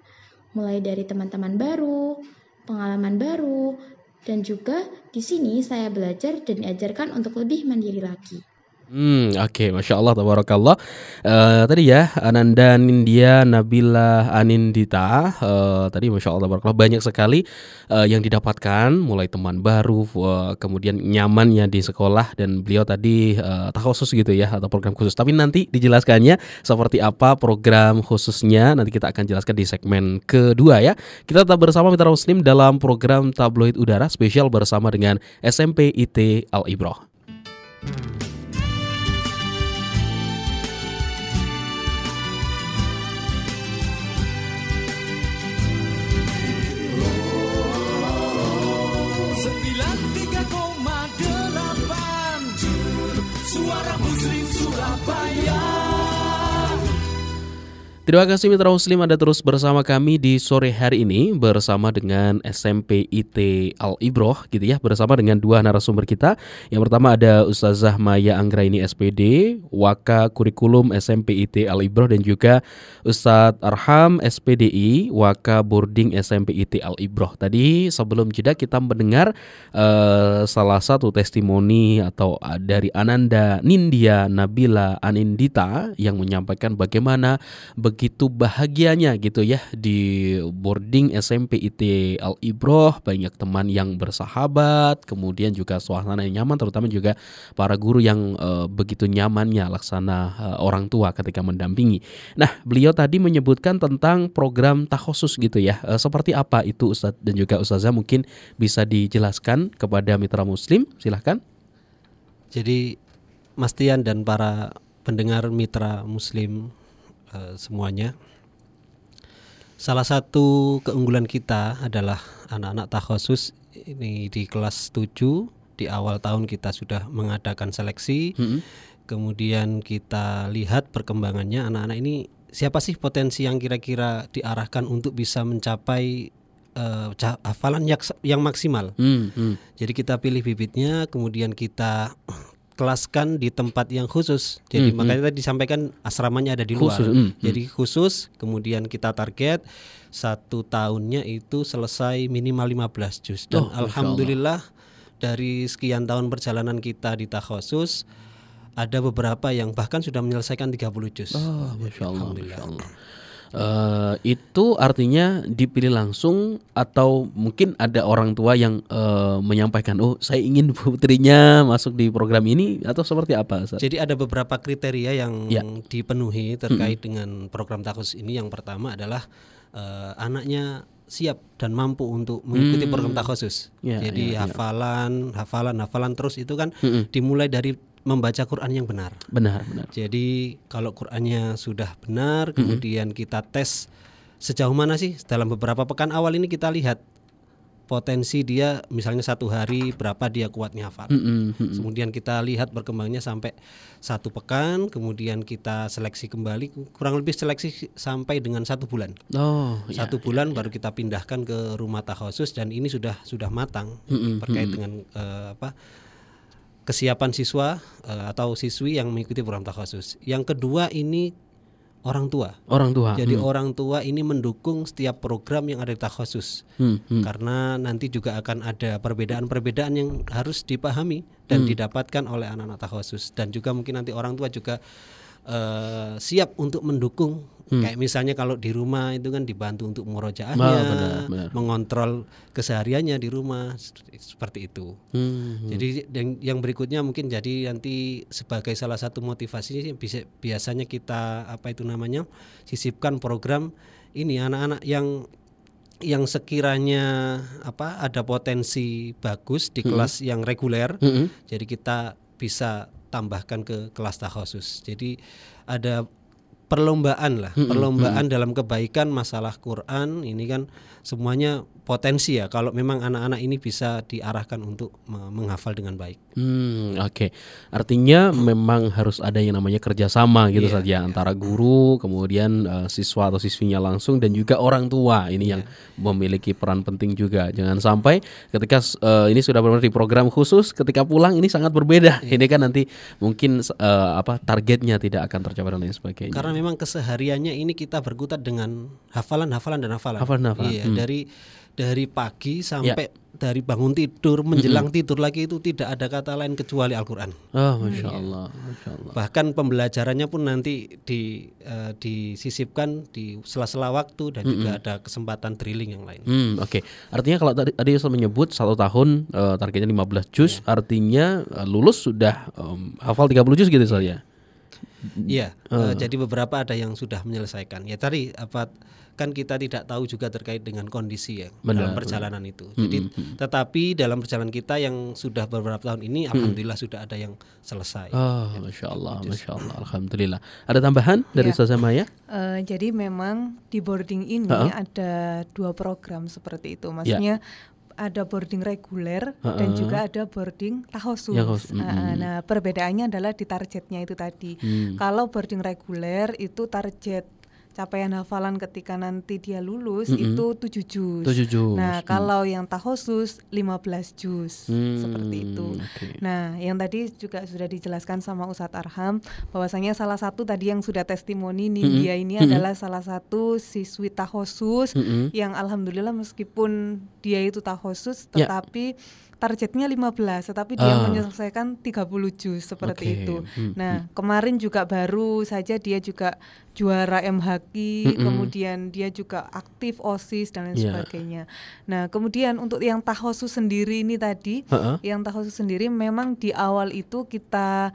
Mulai dari teman-teman baru, pengalaman baru, dan juga di sini saya belajar dan diajarkan untuk lebih mandiri lagi. Oke, Masya Allah, tabarakallah. Tadi ya Ananda Nindya Nabila Anindita, tadi Masya Allah, tabarakallah, banyak sekali yang didapatkan, mulai teman baru, kemudian nyamannya di sekolah, dan beliau tadi takhusus gitu ya, atau program khusus. Tapi nanti dijelaskannya seperti apa program khususnya, nanti kita akan jelaskan di segmen kedua ya. Kita tetap bersama mitra muslim dalam program Tabloid Udara spesial bersama dengan SMPIT Al-Ibroh. Suara Muslim Surabaya. Terima kasih mitra muslim, Anda terus bersama kami di sore hari ini bersama dengan SMPIT Al-Ibroh gitu ya, bersama dengan dua narasumber kita. Yang pertama ada Ustazah Maya Anggraini SPD, Waka Kurikulum SMPIT Al-Ibroh, dan juga Ustadz Arham SPDI, Waka Boarding SMPIT Al-Ibroh. Tadi sebelum jeda kita mendengar salah satu testimoni atau dari Ananda Nindya Nabila Anindita yang menyampaikan bagaimana begitu bahagianya gitu ya di boarding SMP IT Al Ibroh, banyak teman yang bersahabat, kemudian juga suasana yang nyaman, terutama juga para guru yang begitu nyamannya laksana orang tua ketika mendampingi. Nah, beliau tadi menyebutkan tentang program takhusus gitu ya. Seperti apa itu Ustadz dan juga Ustazah, mungkin bisa dijelaskan kepada mitra muslim, silahkan. Jadi Mas Tian dan para pendengar mitra muslim semuanya, salah satu keunggulan kita adalah anak-anak takhusus ini di kelas 7. Di awal tahun kita sudah mengadakan seleksi, kemudian kita lihat perkembangannya anak-anak ini siapa sih potensi yang kira-kira diarahkan untuk bisa mencapai hafalan yang maksimal. Jadi kita pilih bibitnya, kemudian kita kelaskan di tempat yang khusus. Jadi makanya tadi disampaikan asramanya ada di luar. Jadi khusus, kemudian kita target 1 tahunnya itu selesai minimal 15 juz. Dan alhamdulillah dari sekian tahun perjalanan kita di takhusus ada beberapa yang bahkan sudah menyelesaikan 30 juz. Masya Allah, Masya Allah. Itu artinya dipilih langsung atau mungkin ada orang tua yang menyampaikan, oh saya ingin putrinya masuk di program ini, atau seperti apa? Jadi ada beberapa kriteria yang dipenuhi terkait dengan program takhusus ini. Yang pertama adalah anaknya siap dan mampu untuk mengikuti program takhusus. Jadi hafalan terus itu kan dimulai dari membaca Quran yang benar. Benar. Jadi kalau Qurannya sudah benar, kemudian kita tes sejauh mana sih dalam beberapa pekan awal ini, kita lihat potensi dia, misalnya 1 hari berapa dia kuatnya hafal. Kemudian kita lihat berkembangnya sampai 1 pekan, kemudian kita seleksi kembali, kurang lebih seleksi sampai dengan 1 bulan. 1 bulan baru kita pindahkan ke rumah takhusus, dan ini sudah matang terkait dengan kesiapan siswa atau siswi yang mengikuti program takhusus. Yang kedua ini orang tua. Jadi orang tua ini mendukung setiap program yang ada di takhusus. Karena nanti juga akan ada perbedaan-perbedaan yang harus dipahami dan didapatkan oleh anak-anak takhusus. Dan juga mungkin nanti orang tua juga siap untuk mendukung. Kayak misalnya kalau di rumah itu kan dibantu untuk murojaahnya, mengontrol kesehariannya di rumah, seperti itu. Jadi yang berikutnya mungkin jadi nanti sebagai salah satu motivasi biasanya kita sisipkan program ini anak-anak yang sekiranya ada potensi bagus di kelas yang reguler. Jadi kita bisa tambahkan ke kelas takhusus. Jadi ada perlombaan dalam kebaikan masalah Quran ini kan semuanya potensi ya, kalau memang anak-anak ini bisa diarahkan untuk menghafal dengan baik. Oke. Artinya memang harus ada yang namanya kerjasama gitu saja antara guru, kemudian siswa atau siswinya langsung, dan juga orang tua ini yang memiliki peran penting juga. Jangan sampai ketika ini sudah benar di program khusus, ketika pulang ini sangat berbeda. Ini kan nanti mungkin targetnya tidak akan tercapai dan lain sebagainya. Karena memang kesehariannya ini kita berkutat dengan hafalan. Dari pagi sampai dari bangun tidur menjelang tidur lagi itu tidak ada kata lain kecuali Al-Quran. Masya Allah. Bahkan pembelajarannya pun nanti disisipkan di sela-sela waktu, dan juga ada kesempatan drilling yang lain. Oke. Artinya kalau tadi Ustaz menyebut 1 tahun targetnya 15 juz, artinya lulus sudah hafal 30 juz gitu saja. Iya, jadi beberapa ada yang sudah menyelesaikan. Ya tadi kan kita tidak tahu juga terkait dengan kondisi dalam perjalanan itu. Jadi tetapi dalam perjalanan kita yang sudah beberapa tahun ini, alhamdulillah sudah ada yang selesai. Masya Allah, alhamdulillah. Ada tambahan dari Ustazah Maya? Jadi memang di boarding ini ada 2 program seperti itu. Maksudnya ada boarding reguler dan juga ada boarding takhusus. Nah, perbedaannya adalah di targetnya itu tadi. Kalau boarding reguler itu target capaian hafalan ketika nanti dia lulus itu 7 juz. Nah, kalau yang takhusus 15 juz. Seperti itu. Nah, yang tadi juga sudah dijelaskan sama Ustadz Arham bahwasanya salah satu tadi yang sudah testimoni Nindya ini adalah salah satu siswi takhusus yang alhamdulillah meskipun dia itu takhusus tetapi targetnya 15, tetapi dia menyelesaikan 30 juz seperti itu. Nah, kemarin juga baru saja dia juga juara MHQ hoki, kemudian dia juga aktif OSIS dan lain sebagainya. Nah, kemudian untuk yang takhusus sendiri ini tadi, yang takhusus sendiri memang di awal itu kita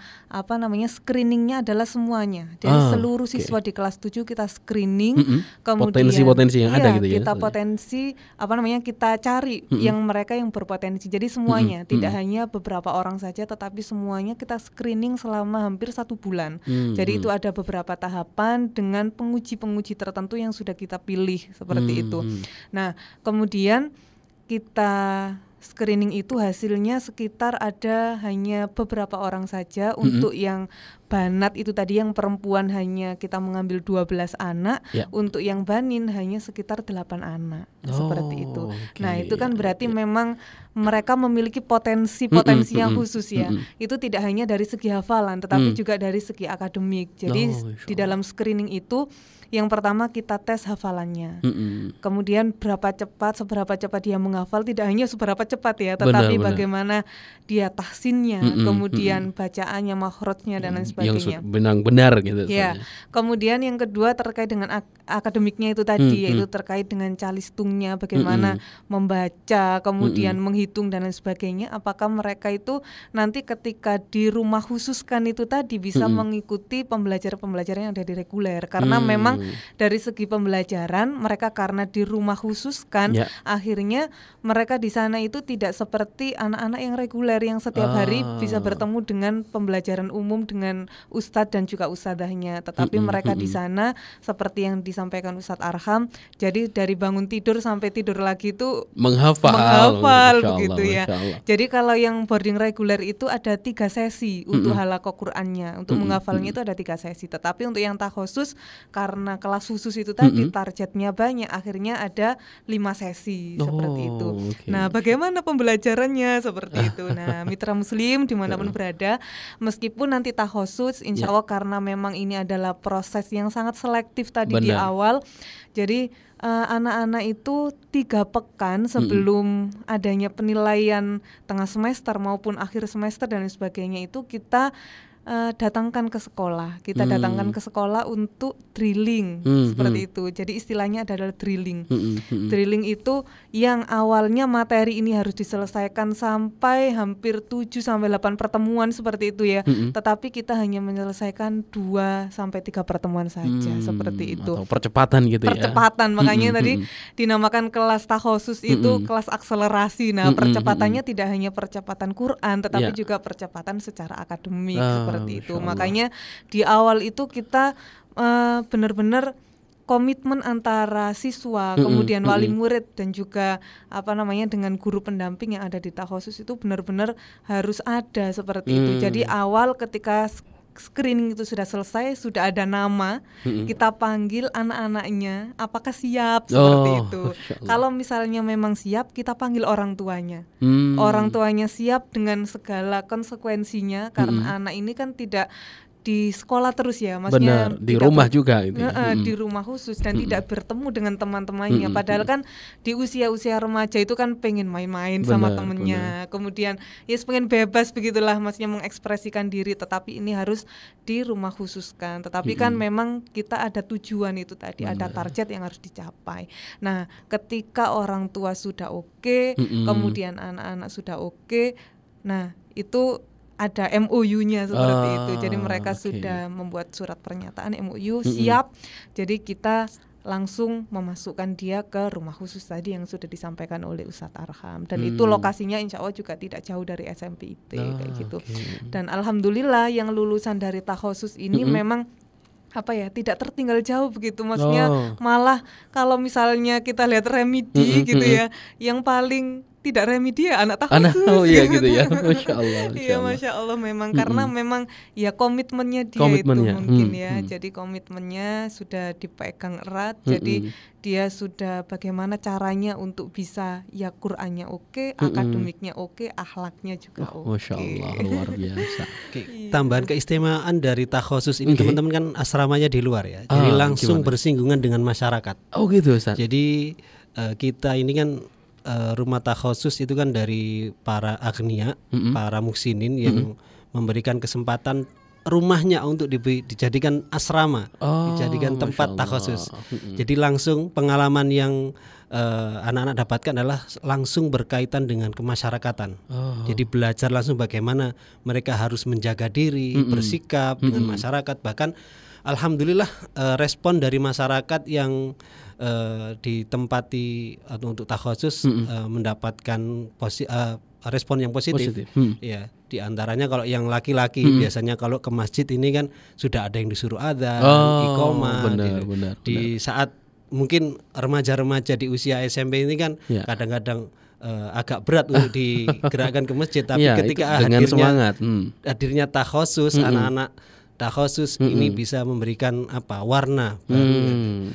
screeningnya adalah semuanya dari seluruh siswa di kelas 7 kita screening, kemudian potensi-potensi yang ada gitu ya. Kita kita cari yang mereka yang berpotensi. Jadi semuanya, tidak hanya beberapa orang saja, tetapi semuanya kita screening selama hampir 1 bulan. Jadi itu ada beberapa tahapan dengan penguji-penguji tertentu yang sudah kita pilih seperti itu. Nah, kemudian kita screening itu hasilnya sekitar ada hanya beberapa orang saja. Untuk yang banat itu tadi yang perempuan hanya kita mengambil 12 anak, untuk yang banin hanya sekitar 8 anak. Seperti itu. Nah, itu kan berarti memang mereka memiliki potensi-potensi yang khusus ya. Itu tidak hanya dari segi hafalan tetapi juga dari segi akademik. Jadi di dalam screening itu yang pertama kita tes hafalannya. Kemudian seberapa cepat dia menghafal, tidak hanya seberapa cepat ya, tetapi bagaimana dia tahsinnya, kemudian bacaannya, makhrajnya dan lain sebagainya. Yang benar gitu. Ya. Kemudian yang kedua terkait dengan akademiknya itu tadi, yaitu terkait dengan calistungnya, bagaimana membaca, kemudian menghitung dan lain sebagainya. Apakah mereka itu nanti ketika di rumah khususkan itu tadi bisa mengikuti pembelajaran-pembelajaran yang ada di reguler, karena memang dari segi pembelajaran mereka karena di rumah khususkan, akhirnya mereka di sana itu tidak seperti anak-anak yang reguler yang setiap hari bisa bertemu dengan pembelajaran umum dengan ustadz dan juga ustadzahnya. Tetapi mereka di sana seperti yang disampaikan Ustadz Arham, jadi dari bangun tidur sampai tidur lagi itu menghafal begitu ya. Jadi kalau yang boarding reguler itu ada 3 sesi untuk halaqah Qur'annya, untuk menghafalnya itu ada 3 sesi. Tetapi untuk yang takhusus karena kelas khusus itu tadi targetnya banyak, akhirnya ada 5 sesi seperti itu. Nah, bagaimana pembelajarannya seperti itu. Nah, mitra muslim dimanapun berada, meskipun nanti takhusus, insya Allah karena memang ini adalah proses yang sangat selektif tadi di awal. Jadi anak-anak itu 3 pekan sebelum adanya penilaian tengah semester maupun akhir semester dan sebagainya itu kita datangkan ke sekolah. Kita datangkan ke sekolah untuk drilling seperti itu. Jadi istilahnya adalah drilling. Drilling itu yang awalnya materi ini harus diselesaikan sampai hampir 7-8 pertemuan seperti itu ya. Tetapi kita hanya menyelesaikan 2-3 pertemuan saja seperti itu. Atau percepatan gitu ya. Percepatan, makanya tadi dinamakan kelas takhusus itu kelas akselerasi. Nah, percepatannya tidak hanya percepatan Quran tetapi juga percepatan secara akademik seperti itu. Makanya di awal itu kita benar-benar komitmen antara siswa, kemudian wali murid dan juga dengan guru pendamping yang ada di takhusus itu benar-benar harus ada seperti itu. Jadi awal ketika screening itu sudah selesai, sudah ada nama, kita panggil anak-anaknya apakah siap seperti itu. Kalau misalnya memang siap, kita panggil orang tuanya. Orang tuanya siap dengan segala konsekuensinya, karena anak ini kan tidak di sekolah terus ya, maksudnya di rumah juga gitu. Di rumah khusus dan tidak bertemu dengan teman-temannya. Padahal kan di usia-usia remaja itu kan pengen main-main sama temennya. Kemudian ya pengen bebas begitulah, maksudnya mengekspresikan diri. Tetapi ini harus di rumah khususkan. Tetapi kan memang kita ada tujuan itu tadi, ada target yang harus dicapai. Nah, ketika orang tua sudah oke, kemudian anak-anak sudah oke, nah itu ada MOU-nya seperti itu. Jadi mereka sudah membuat surat pernyataan MOU siap. Jadi kita langsung memasukkan dia ke rumah khusus tadi yang sudah disampaikan oleh Ustadz Arham. Dan itu lokasinya insya Allah juga tidak jauh dari SMPIT kayak gitu. Dan alhamdulillah yang lulusan dari takhusus ini memang tidak tertinggal jauh begitu, maksudnya malah kalau misalnya kita lihat remedi gitu ya, yang paling tidak remedi ya anak takhusus gitu ya. Masya Allah. Iya, Masya Allah memang karena memang ya komitmennya dia itu mungkin ya. Jadi komitmennya sudah dipegang erat. Jadi dia sudah bagaimana caranya untuk bisa ya Qur'annya oke, akademiknya oke, akhlaknya juga oke. Masya Allah, luar biasa. Tambahan keistimewaan dari takhusus ini, teman-teman kan asramanya di luar ya. Jadi langsung bersinggungan dengan masyarakat. Oh gitu Ustaz. Jadi kita ini kan rumah takhusus itu kan dari para agnia, para muksinin yang memberikan kesempatan rumahnya untuk dijadikan asrama, dijadikan tempat takhusus. Jadi langsung pengalaman yang anak-anak dapatkan adalah langsung berkaitan dengan kemasyarakatan. Jadi belajar langsung bagaimana mereka harus menjaga diri, bersikap dengan masyarakat. Bahkan alhamdulillah respon dari masyarakat yang ditempati untuk takhusus mendapatkan respon yang positif. Ya, di antaranya kalau yang laki-laki biasanya kalau ke masjid ini kan sudah ada yang disuruh adzan, iqomah. Di saat mungkin remaja-remaja di usia SMP ini kan kadang-kadang agak berat untuk digerakkan ke masjid, tapi ketika hadirnya takhusus, anak-anak takhusus ini bisa memberikan warna baru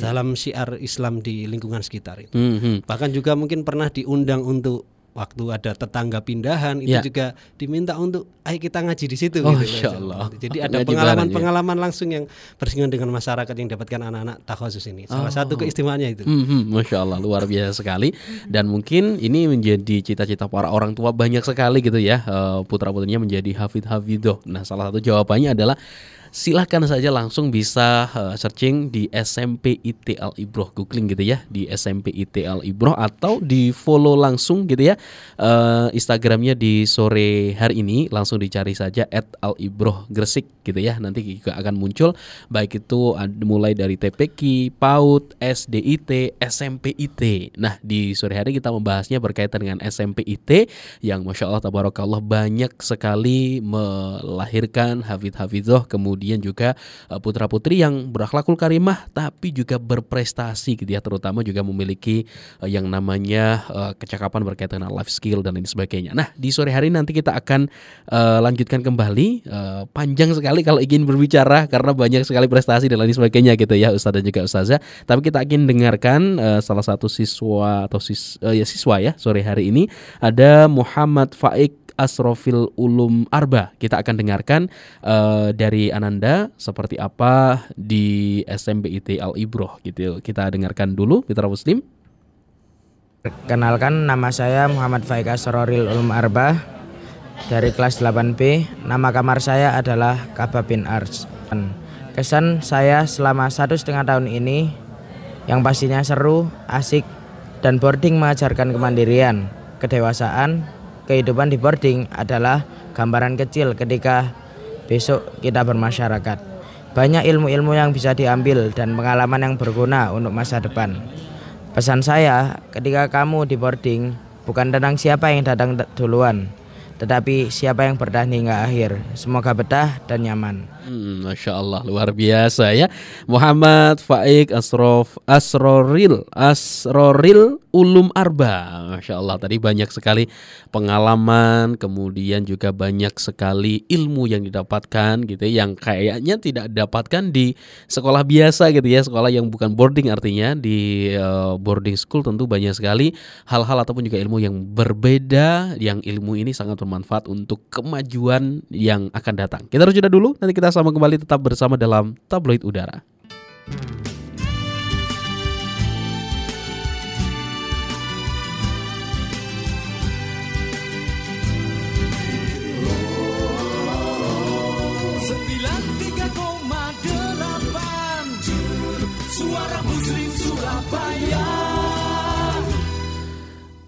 dalam syiar Islam di lingkungan sekitar itu. Bahkan juga mungkin pernah diundang untuk waktu ada tetangga pindahan itu juga diminta untuk ayo kita ngaji di situ gitu. Allah. Jadi ada pengalaman langsung yang bersinggungan dengan masyarakat yang dapatkan anak-anak takhusus ini. Salah satu keistimewaannya itu. Masya Allah, luar biasa sekali. Dan mungkin ini menjadi cita-cita para orang tua banyak sekali gitu ya, putra-putrinya menjadi hafidh-hafidhoh. Nah, salah satu jawabannya adalah silahkan saja langsung bisa searching di SMP IT Al Ibroh, googling gitu ya di SMP IT Al Ibroh, atau di follow langsung gitu ya Instagramnya di sore hari ini, langsung dicari saja @Al-Ibroh Gresik gitu ya, nanti juga akan muncul baik itu mulai dari TPQ, PAUD, SDIT, SMPIT. Nah, di sore hari kita membahasnya berkaitan dengan SMPIT yang Masya Allah tabarakallah banyak sekali melahirkan hafidh-hafidhoh, kemudian juga putra-putri yang berakhlakul karimah tapi juga berprestasi gitu ya, terutama juga memiliki yang namanya kecakapan berkaitan dengan life skill dan lain sebagainya. Nah, di sore hari nanti kita akan lanjutkan kembali, panjang sekali kalau ingin berbicara karena banyak sekali prestasi dan lain sebagainya gitu ya Ustaz dan juga Ustazah. Tapi kita ingin dengarkan salah satu siswa atau siswa ya sore hari ini, ada Muhammad Faik Asrofil Ulum Arba. Kita akan dengarkan dari Ananda seperti apa di SMPIT Al Ibroh gitu. Kita dengarkan dulu mitra muslim. Kenalkan, nama saya Muhammad Faik Asrofil Ulum Arba dari kelas 8B. Nama kamar saya adalah Ka'bah bin Ars. Kesan saya selama 1,5 tahun ini yang pastinya seru, asik, dan boarding mengajarkan kemandirian, kedewasaan. Kehidupan di boarding adalah gambaran kecil ketika besok kita bermasyarakat. Banyak ilmu-ilmu yang bisa diambil dan pengalaman yang berguna untuk masa depan. Pesan saya, ketika kamu di boarding, bukan tentang siapa yang datang duluan, tetapi siapa yang bertahan hingga akhir. Semoga betah dan nyaman. Masya Allah, luar biasa ya. Muhammad Faik Asroril Ulum Arba. Masya Allah, tadi banyak sekali pengalaman, kemudian juga banyak sekali ilmu yang didapatkan gitu ya, yang kayaknya tidak didapatkan di sekolah biasa gitu ya, sekolah yang bukan boarding. Artinya di boarding school tentu banyak sekali hal-hal ataupun juga ilmu yang berbeda, yang ilmu ini sangat bermanfaat untuk kemajuan yang akan datang. Kita harus jeda dulu, nanti kita sama kembali tetap bersama dalam Tabloid Udara. Suara Muslim Surabaya.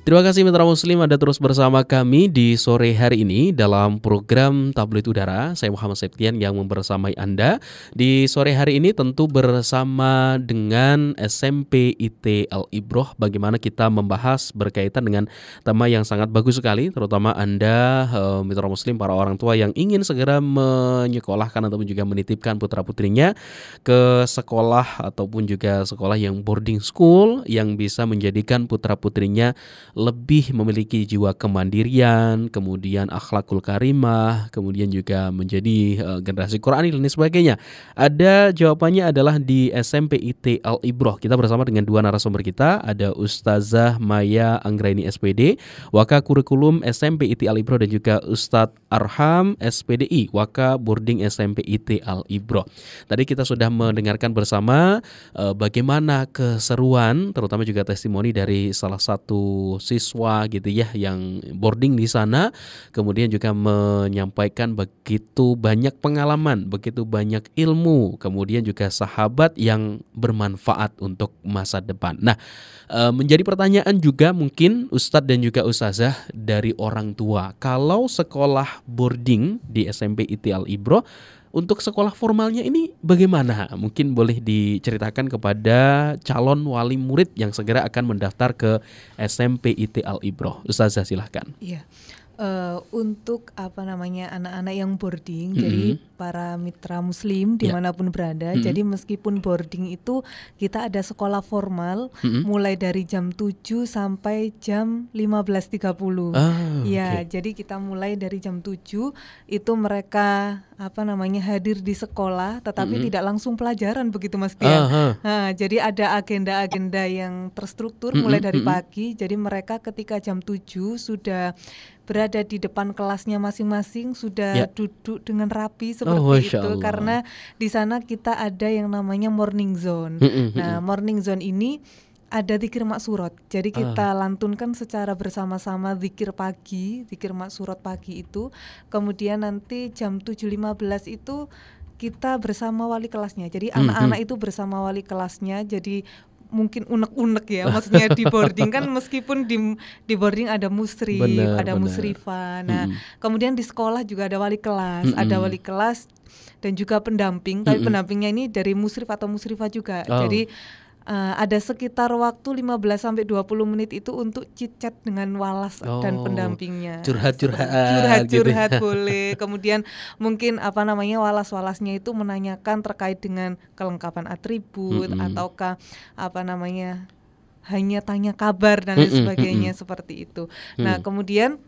Terima kasih mitra muslim, Anda terus bersama kami di sore hari ini dalam program Tabloid Udara. Saya Muhammad Septian yang membersamai Anda. Di sore hari ini tentu bersama dengan SMPIT Al Ibroh, bagaimana kita membahas berkaitan dengan tema yang sangat bagus sekali, terutama Anda mitra muslim, para orang tua yang ingin segera menyekolahkan ataupun juga menitipkan putra-putrinya ke sekolah ataupun juga sekolah yang boarding school yang bisa menjadikan putra-putrinya lebih memiliki jiwa kemandirian, kemudian akhlakul karimah, kemudian juga menjadi generasi Qurani dan sebagainya. Ada jawabannya adalah di SMPIT Al Ibroh. Kita bersama dengan dua narasumber kita, ada Ustazah Maya Anggraini SPD, Waka Kurikulum SMPIT Al Ibroh, dan juga Ustadz Arham SPDI, Waka Boarding SMPIT Al Ibroh. Tadi kita sudah mendengarkan bersama bagaimana keseruan, terutama juga testimoni dari salah satu siswa gitu ya yang boarding di sana, kemudian juga menyampaikan begitu banyak pengalaman, begitu banyak ilmu, kemudian juga sahabat yang bermanfaat untuk masa depan. Nah, menjadi pertanyaan juga mungkin Ustadz dan juga Ustazah dari orang tua, kalau sekolah boarding di SMP ITI Al-Ibroh, untuk sekolah formalnya ini bagaimana? Mungkin boleh diceritakan kepada calon wali murid yang segera akan mendaftar ke SMP ITI Al-Ibroh. Ustazah silahkan. Iya. Untuk anak-anak yang boarding, jadi para mitra muslim dimanapun berada, jadi meskipun boarding itu kita ada sekolah formal mulai dari jam 7 sampai jam 15.30. Ya, jadi kita mulai dari jam 7 itu mereka hadir di sekolah, tetapi tidak langsung pelajaran begitu Mas Tian. Nah, jadi ada agenda-agenda yang terstruktur mulai dari pagi. Jadi mereka ketika jam 7 sudah berada di depan kelasnya masing-masing, sudah duduk dengan rapi seperti itu, karena di sana kita ada yang namanya morning zone. Nah, morning zone ini ada zikir maksurat. Jadi kita lantunkan secara bersama-sama zikir pagi, zikir maksurat pagi itu. Kemudian nanti jam 7.15 itu kita bersama wali kelasnya. Jadi anak-anak itu bersama wali kelasnya. Jadi mungkin unek-unek ya, maksudnya di boarding kan meskipun di boarding ada musrif, ada musrifah. Nah, kemudian di sekolah juga ada wali kelas, dan juga pendamping. Tapi pendampingnya ini dari musrif atau musrifah juga. Jadi ada sekitar waktu 15-20 menit itu untuk chit-chat dengan walas dan pendampingnya. Curhat-curhat gitu. Boleh. Kemudian mungkin walas-walasnya itu menanyakan terkait dengan kelengkapan atribut ataukah hanya tanya kabar dan lain sebagainya seperti itu. Nah, kemudian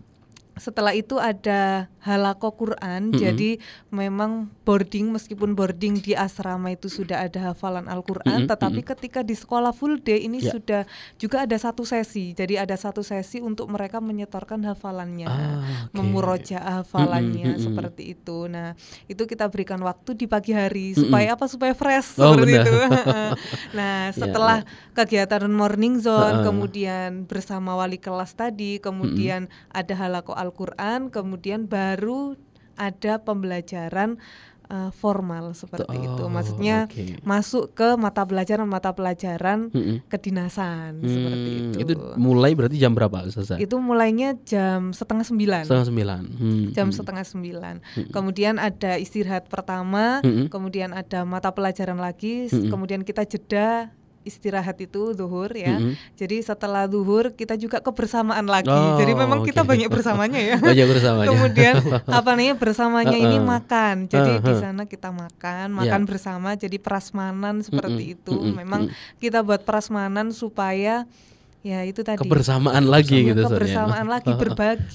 setelah itu ada halaqah Quran. Jadi memang meskipun boarding di asrama itu sudah ada hafalan Al-Quran, tetapi ketika di sekolah full day ini sudah juga ada satu sesi. Jadi ada satu sesi untuk mereka menyetorkan hafalannya, memurojaah hafalannya seperti itu. Nah, itu kita berikan waktu di pagi hari supaya fresh seperti itu. Nah, setelah kegiatan morning zone, kemudian bersama wali kelas tadi, kemudian ada halaqah Al-Quran, kemudian baru ada pembelajaran formal seperti itu. Maksudnya masuk ke mata pelajaran kedinasan seperti itu. Itu mulai berarti jam berapa Ustazah? Itu mulainya jam 8:30. Jam 8:30. Kemudian ada istirahat pertama, kemudian ada mata pelajaran lagi, kemudian kita jeda istirahat itu zuhur ya. Jadi setelah zuhur kita juga kebersamaan lagi. Jadi memang kita banyak bersamanya ya. Banyak bersamanya. Kemudian bersamanya ini makan. Jadi di sana kita makan bersama. Jadi prasmanan seperti itu. Memang kita buat prasmanan supaya ya itu tadi kebersamaan lagi gitu, kebersamaan lagi,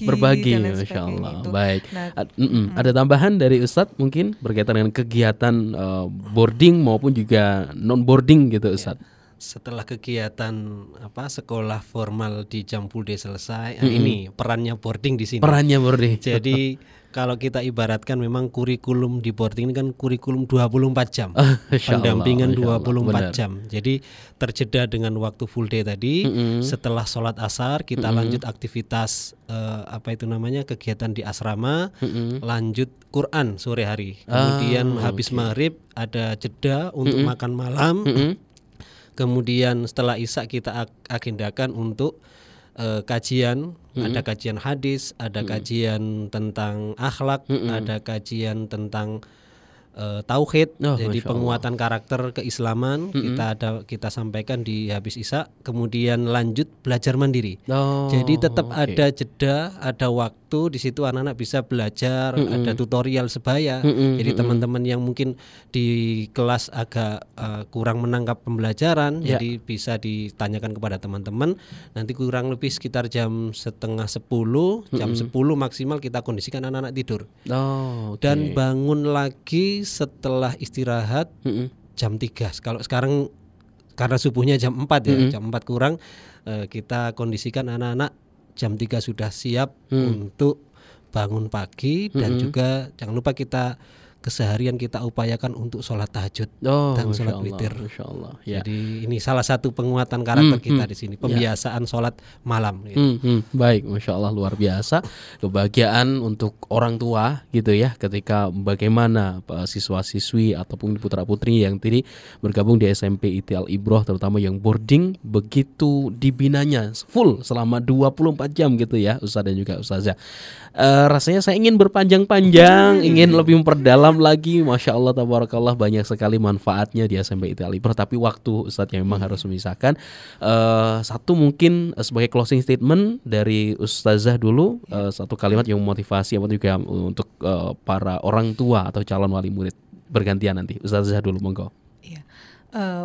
berbagi dan Masya Allah. itu. Baik. Nah, ada tambahan dari Ustadz mungkin berkaitan dengan kegiatan boarding maupun juga non boarding gitu Ustadz? Setelah kegiatan sekolah formal di jam full day selesai, ini perannya boarding di sini. Perannya boarding. Jadi kalau kita ibaratkan memang kurikulum di boarding ini kan kurikulum 24 jam. Pendampingan 24 jam. Jadi terjeda dengan waktu full day tadi. Setelah sholat asar kita lanjut aktivitas kegiatan di asrama, lanjut Quran sore hari. Kemudian habis maghrib ada jeda untuk makan malam. Kemudian setelah isya kita agendakan untuk kajian, ada kajian hadis, ada kajian tentang akhlak, ada kajian tentang tauhid, jadi penguatan karakter keislaman kita sampaikan di habis isya, kemudian lanjut belajar mandiri. Jadi tetap ada jeda, ada waktu di situ anak-anak bisa belajar, ada tutorial sebaya. Jadi teman-teman yang mungkin di kelas agak kurang menangkap pembelajaran, jadi bisa ditanyakan kepada teman-teman. Nanti kurang lebih sekitar jam 9:30, jam 10 maksimal kita kondisikan anak-anak tidur. Dan bangun lagi setelah istirahat jam 3. Kalau sekarang karena subuhnya jam 4 ya, jam 4 kurang, kita kondisikan anak-anak jam 3 sudah siap untuk bangun pagi. Dan juga jangan lupa kita keseharian kita upayakan untuk sholat tahajud dan Masya sholat Allah, witir. Masya Allah. Ya. Jadi ini salah satu penguatan karakter kita di sini, pembiasaan sholat malam. Gitu. Baik, Masya Allah, luar biasa. Kebahagiaan untuk orang tua gitu ya, ketika bagaimana siswa-siswi ataupun putra-putri yang tadi bergabung di SMP IT Al-Ibroh, terutama yang boarding, begitu dibinanya full selama 24 jam gitu ya, Ustaz dan juga Ustazah. Rasanya saya ingin berpanjang-panjang, ingin lebih memperdalam lagi. Masya Allah, tabarakallah, banyak sekali manfaatnya di SMP IT Al-Ibroh. Tapi waktu Ustadz yang memang harus memisahkan. Satu mungkin sebagai closing statement dari Ustazah dulu, satu kalimat yang memotivasi apa juga untuk para orang tua atau calon wali murid. Bergantian nanti, Ustazah dulu, monggo. Iya.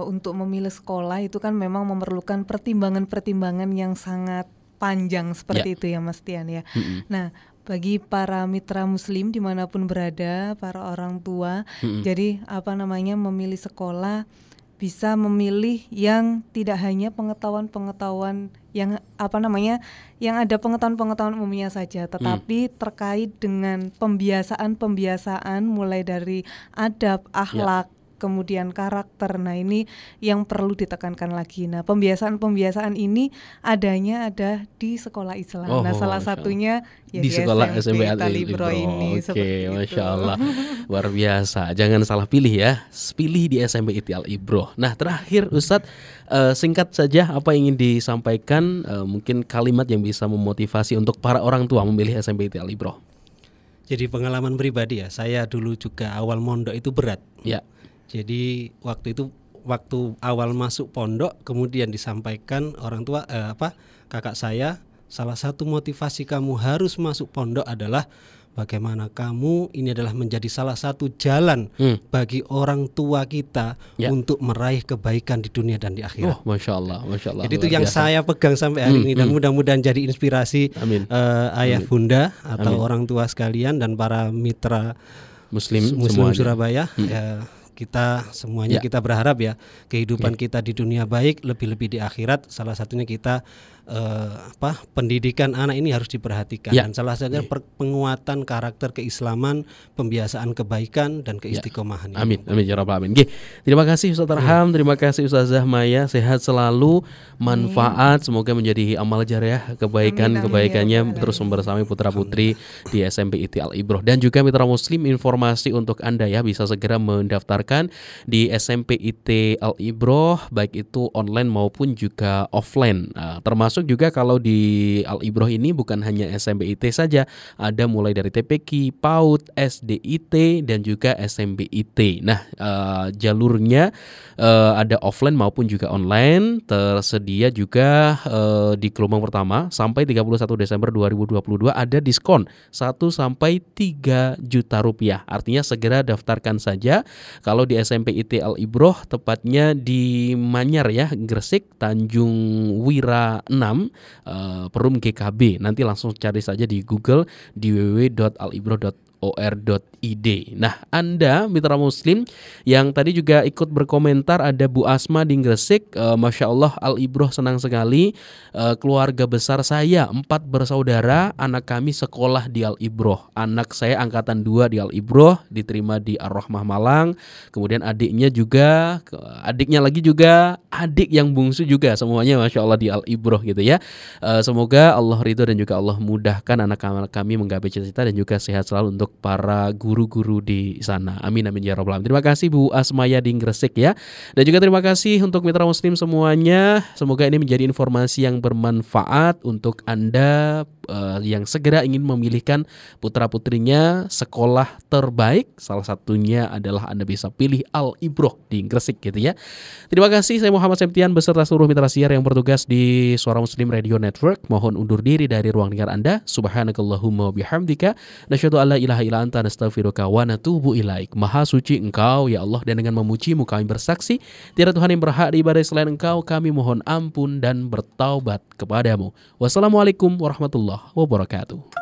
Untuk memilih sekolah itu kan memang memerlukan pertimbangan-pertimbangan yang sangat panjang seperti itu ya Mas Tian ya. Nah, bagi para mitra muslim dimanapun berada, para orang tua, jadi memilih sekolah bisa memilih yang tidak hanya pengetahuan-pengetahuan yang yang ada pengetahuan-pengetahuan umumnya saja, tetapi terkait dengan pembiasaan mulai dari adab, akhlak, kemudian karakter. Nah, ini yang perlu ditekankan lagi. Nah, pembiasaan ini ada di sekolah Islam. Nah, salah satunya ya di sekolah SMP Al-Ibroh ini. Oke, Masya Allah, luar biasa. Jangan salah pilih ya, pilih di SMP Al-Ibroh. Nah, terakhir Ustadz, singkat saja apa yang ingin disampaikan, mungkin kalimat yang bisa memotivasi untuk para orang tua memilih SMP Al-Ibroh. Jadi pengalaman pribadi ya, saya dulu juga awal mondok itu berat. Ya. Jadi waktu awal masuk pondok, kemudian disampaikan orang tua, kakak saya, salah satu motivasi kamu harus masuk pondok adalah bagaimana kamu ini adalah menjadi salah satu jalan bagi orang tua kita untuk meraih kebaikan di dunia dan di akhirat. Masya Allah, Masya Allah. Jadi itu yang saya pegang sampai hari ini, dan mudah-mudahan jadi inspirasi ayah bunda atau orang tua sekalian dan para mitra Muslim Surabaya. Kita semuanya kita berharap ya kehidupan kita di dunia baik, lebih-lebih di akhirat. Salah satunya kita pendidikan anak ini harus diperhatikan, dan salah satunya penguatan karakter keislaman, pembiasaan kebaikan dan keistiqomahan. Amin, amin ya rabbal alamin. Terima kasih Ustaz Arham, terima kasih Ustazah Maya, sehat selalu, manfaat, semoga menjadi amal jariah kebaikannya terus membersamai putra-putri di SMP IT Al-Ibroh. Dan juga mitra muslim, informasi untuk Anda ya, bisa segera mendaftarkan di SMP IT Al-Ibroh, baik itu online maupun juga offline. Termasuk juga kalau di Al-Ibroh ini bukan hanya SMP IT saja, ada mulai dari TPQ, PAUD, SDIT dan juga SMP IT. Nah, jalurnya ada offline maupun juga online. Tersedia juga di gelombang pertama sampai 31 Desember 2022 ada diskon 1 sampai 3 juta rupiah. Artinya segera daftarkan saja. Kalau di SMP IT Al-Ibroh, tepatnya di Manyar ya, Gresik, Tanjung Wira 6, Perum GKB. Nanti langsung cari saja di Google di www.alibroh.or.id. Nah, Anda mitra muslim yang tadi juga ikut berkomentar, ada Bu Asma di Gresik, Masya Allah, Al-Ibroh senang sekali, keluarga besar saya 4 bersaudara, anak kami sekolah di Al-Ibroh. Anak saya angkatan 2 di Al-Ibroh, diterima di Ar-Rahmah Malang. Kemudian adiknya lagi juga adik yang bungsu juga, semuanya Masya Allah di Al-Ibroh gitu ya. Semoga Allah ridho dan juga Allah mudahkan anak-anak kami menggapai cita-cita, dan juga sehat selalu untuk para guru-guru di sana. Amin amin ya rabbal alamin. Terima kasih Bu Asmaya di Gresik ya. Dan juga terima kasih untuk mitra muslim semuanya. Semoga ini menjadi informasi yang bermanfaat untuk Anda yang segera ingin memilihkan putra-putrinya sekolah terbaik. Salah satunya adalah Anda bisa pilih Al-Ibroh di Gresik gitu ya. Terima kasih, saya Muhammad Septian beserta seluruh mitra siar yang bertugas di Suara Muslim Radio Network. Mohon undur diri dari ruang dengar Anda. Subhanakallahumma bihamdika nasyhadu alla ilaha illa anta nastaghfiruka wa natubu ilaik. Maha suci Engkau ya Allah, dan dengan memujimu kami bersaksi tiada Tuhan yang berhak diibadahi selain Engkau. Kami mohon ampun dan bertaubat kepadamu. Wassalamualaikum warahmatullahi wabarakatuh.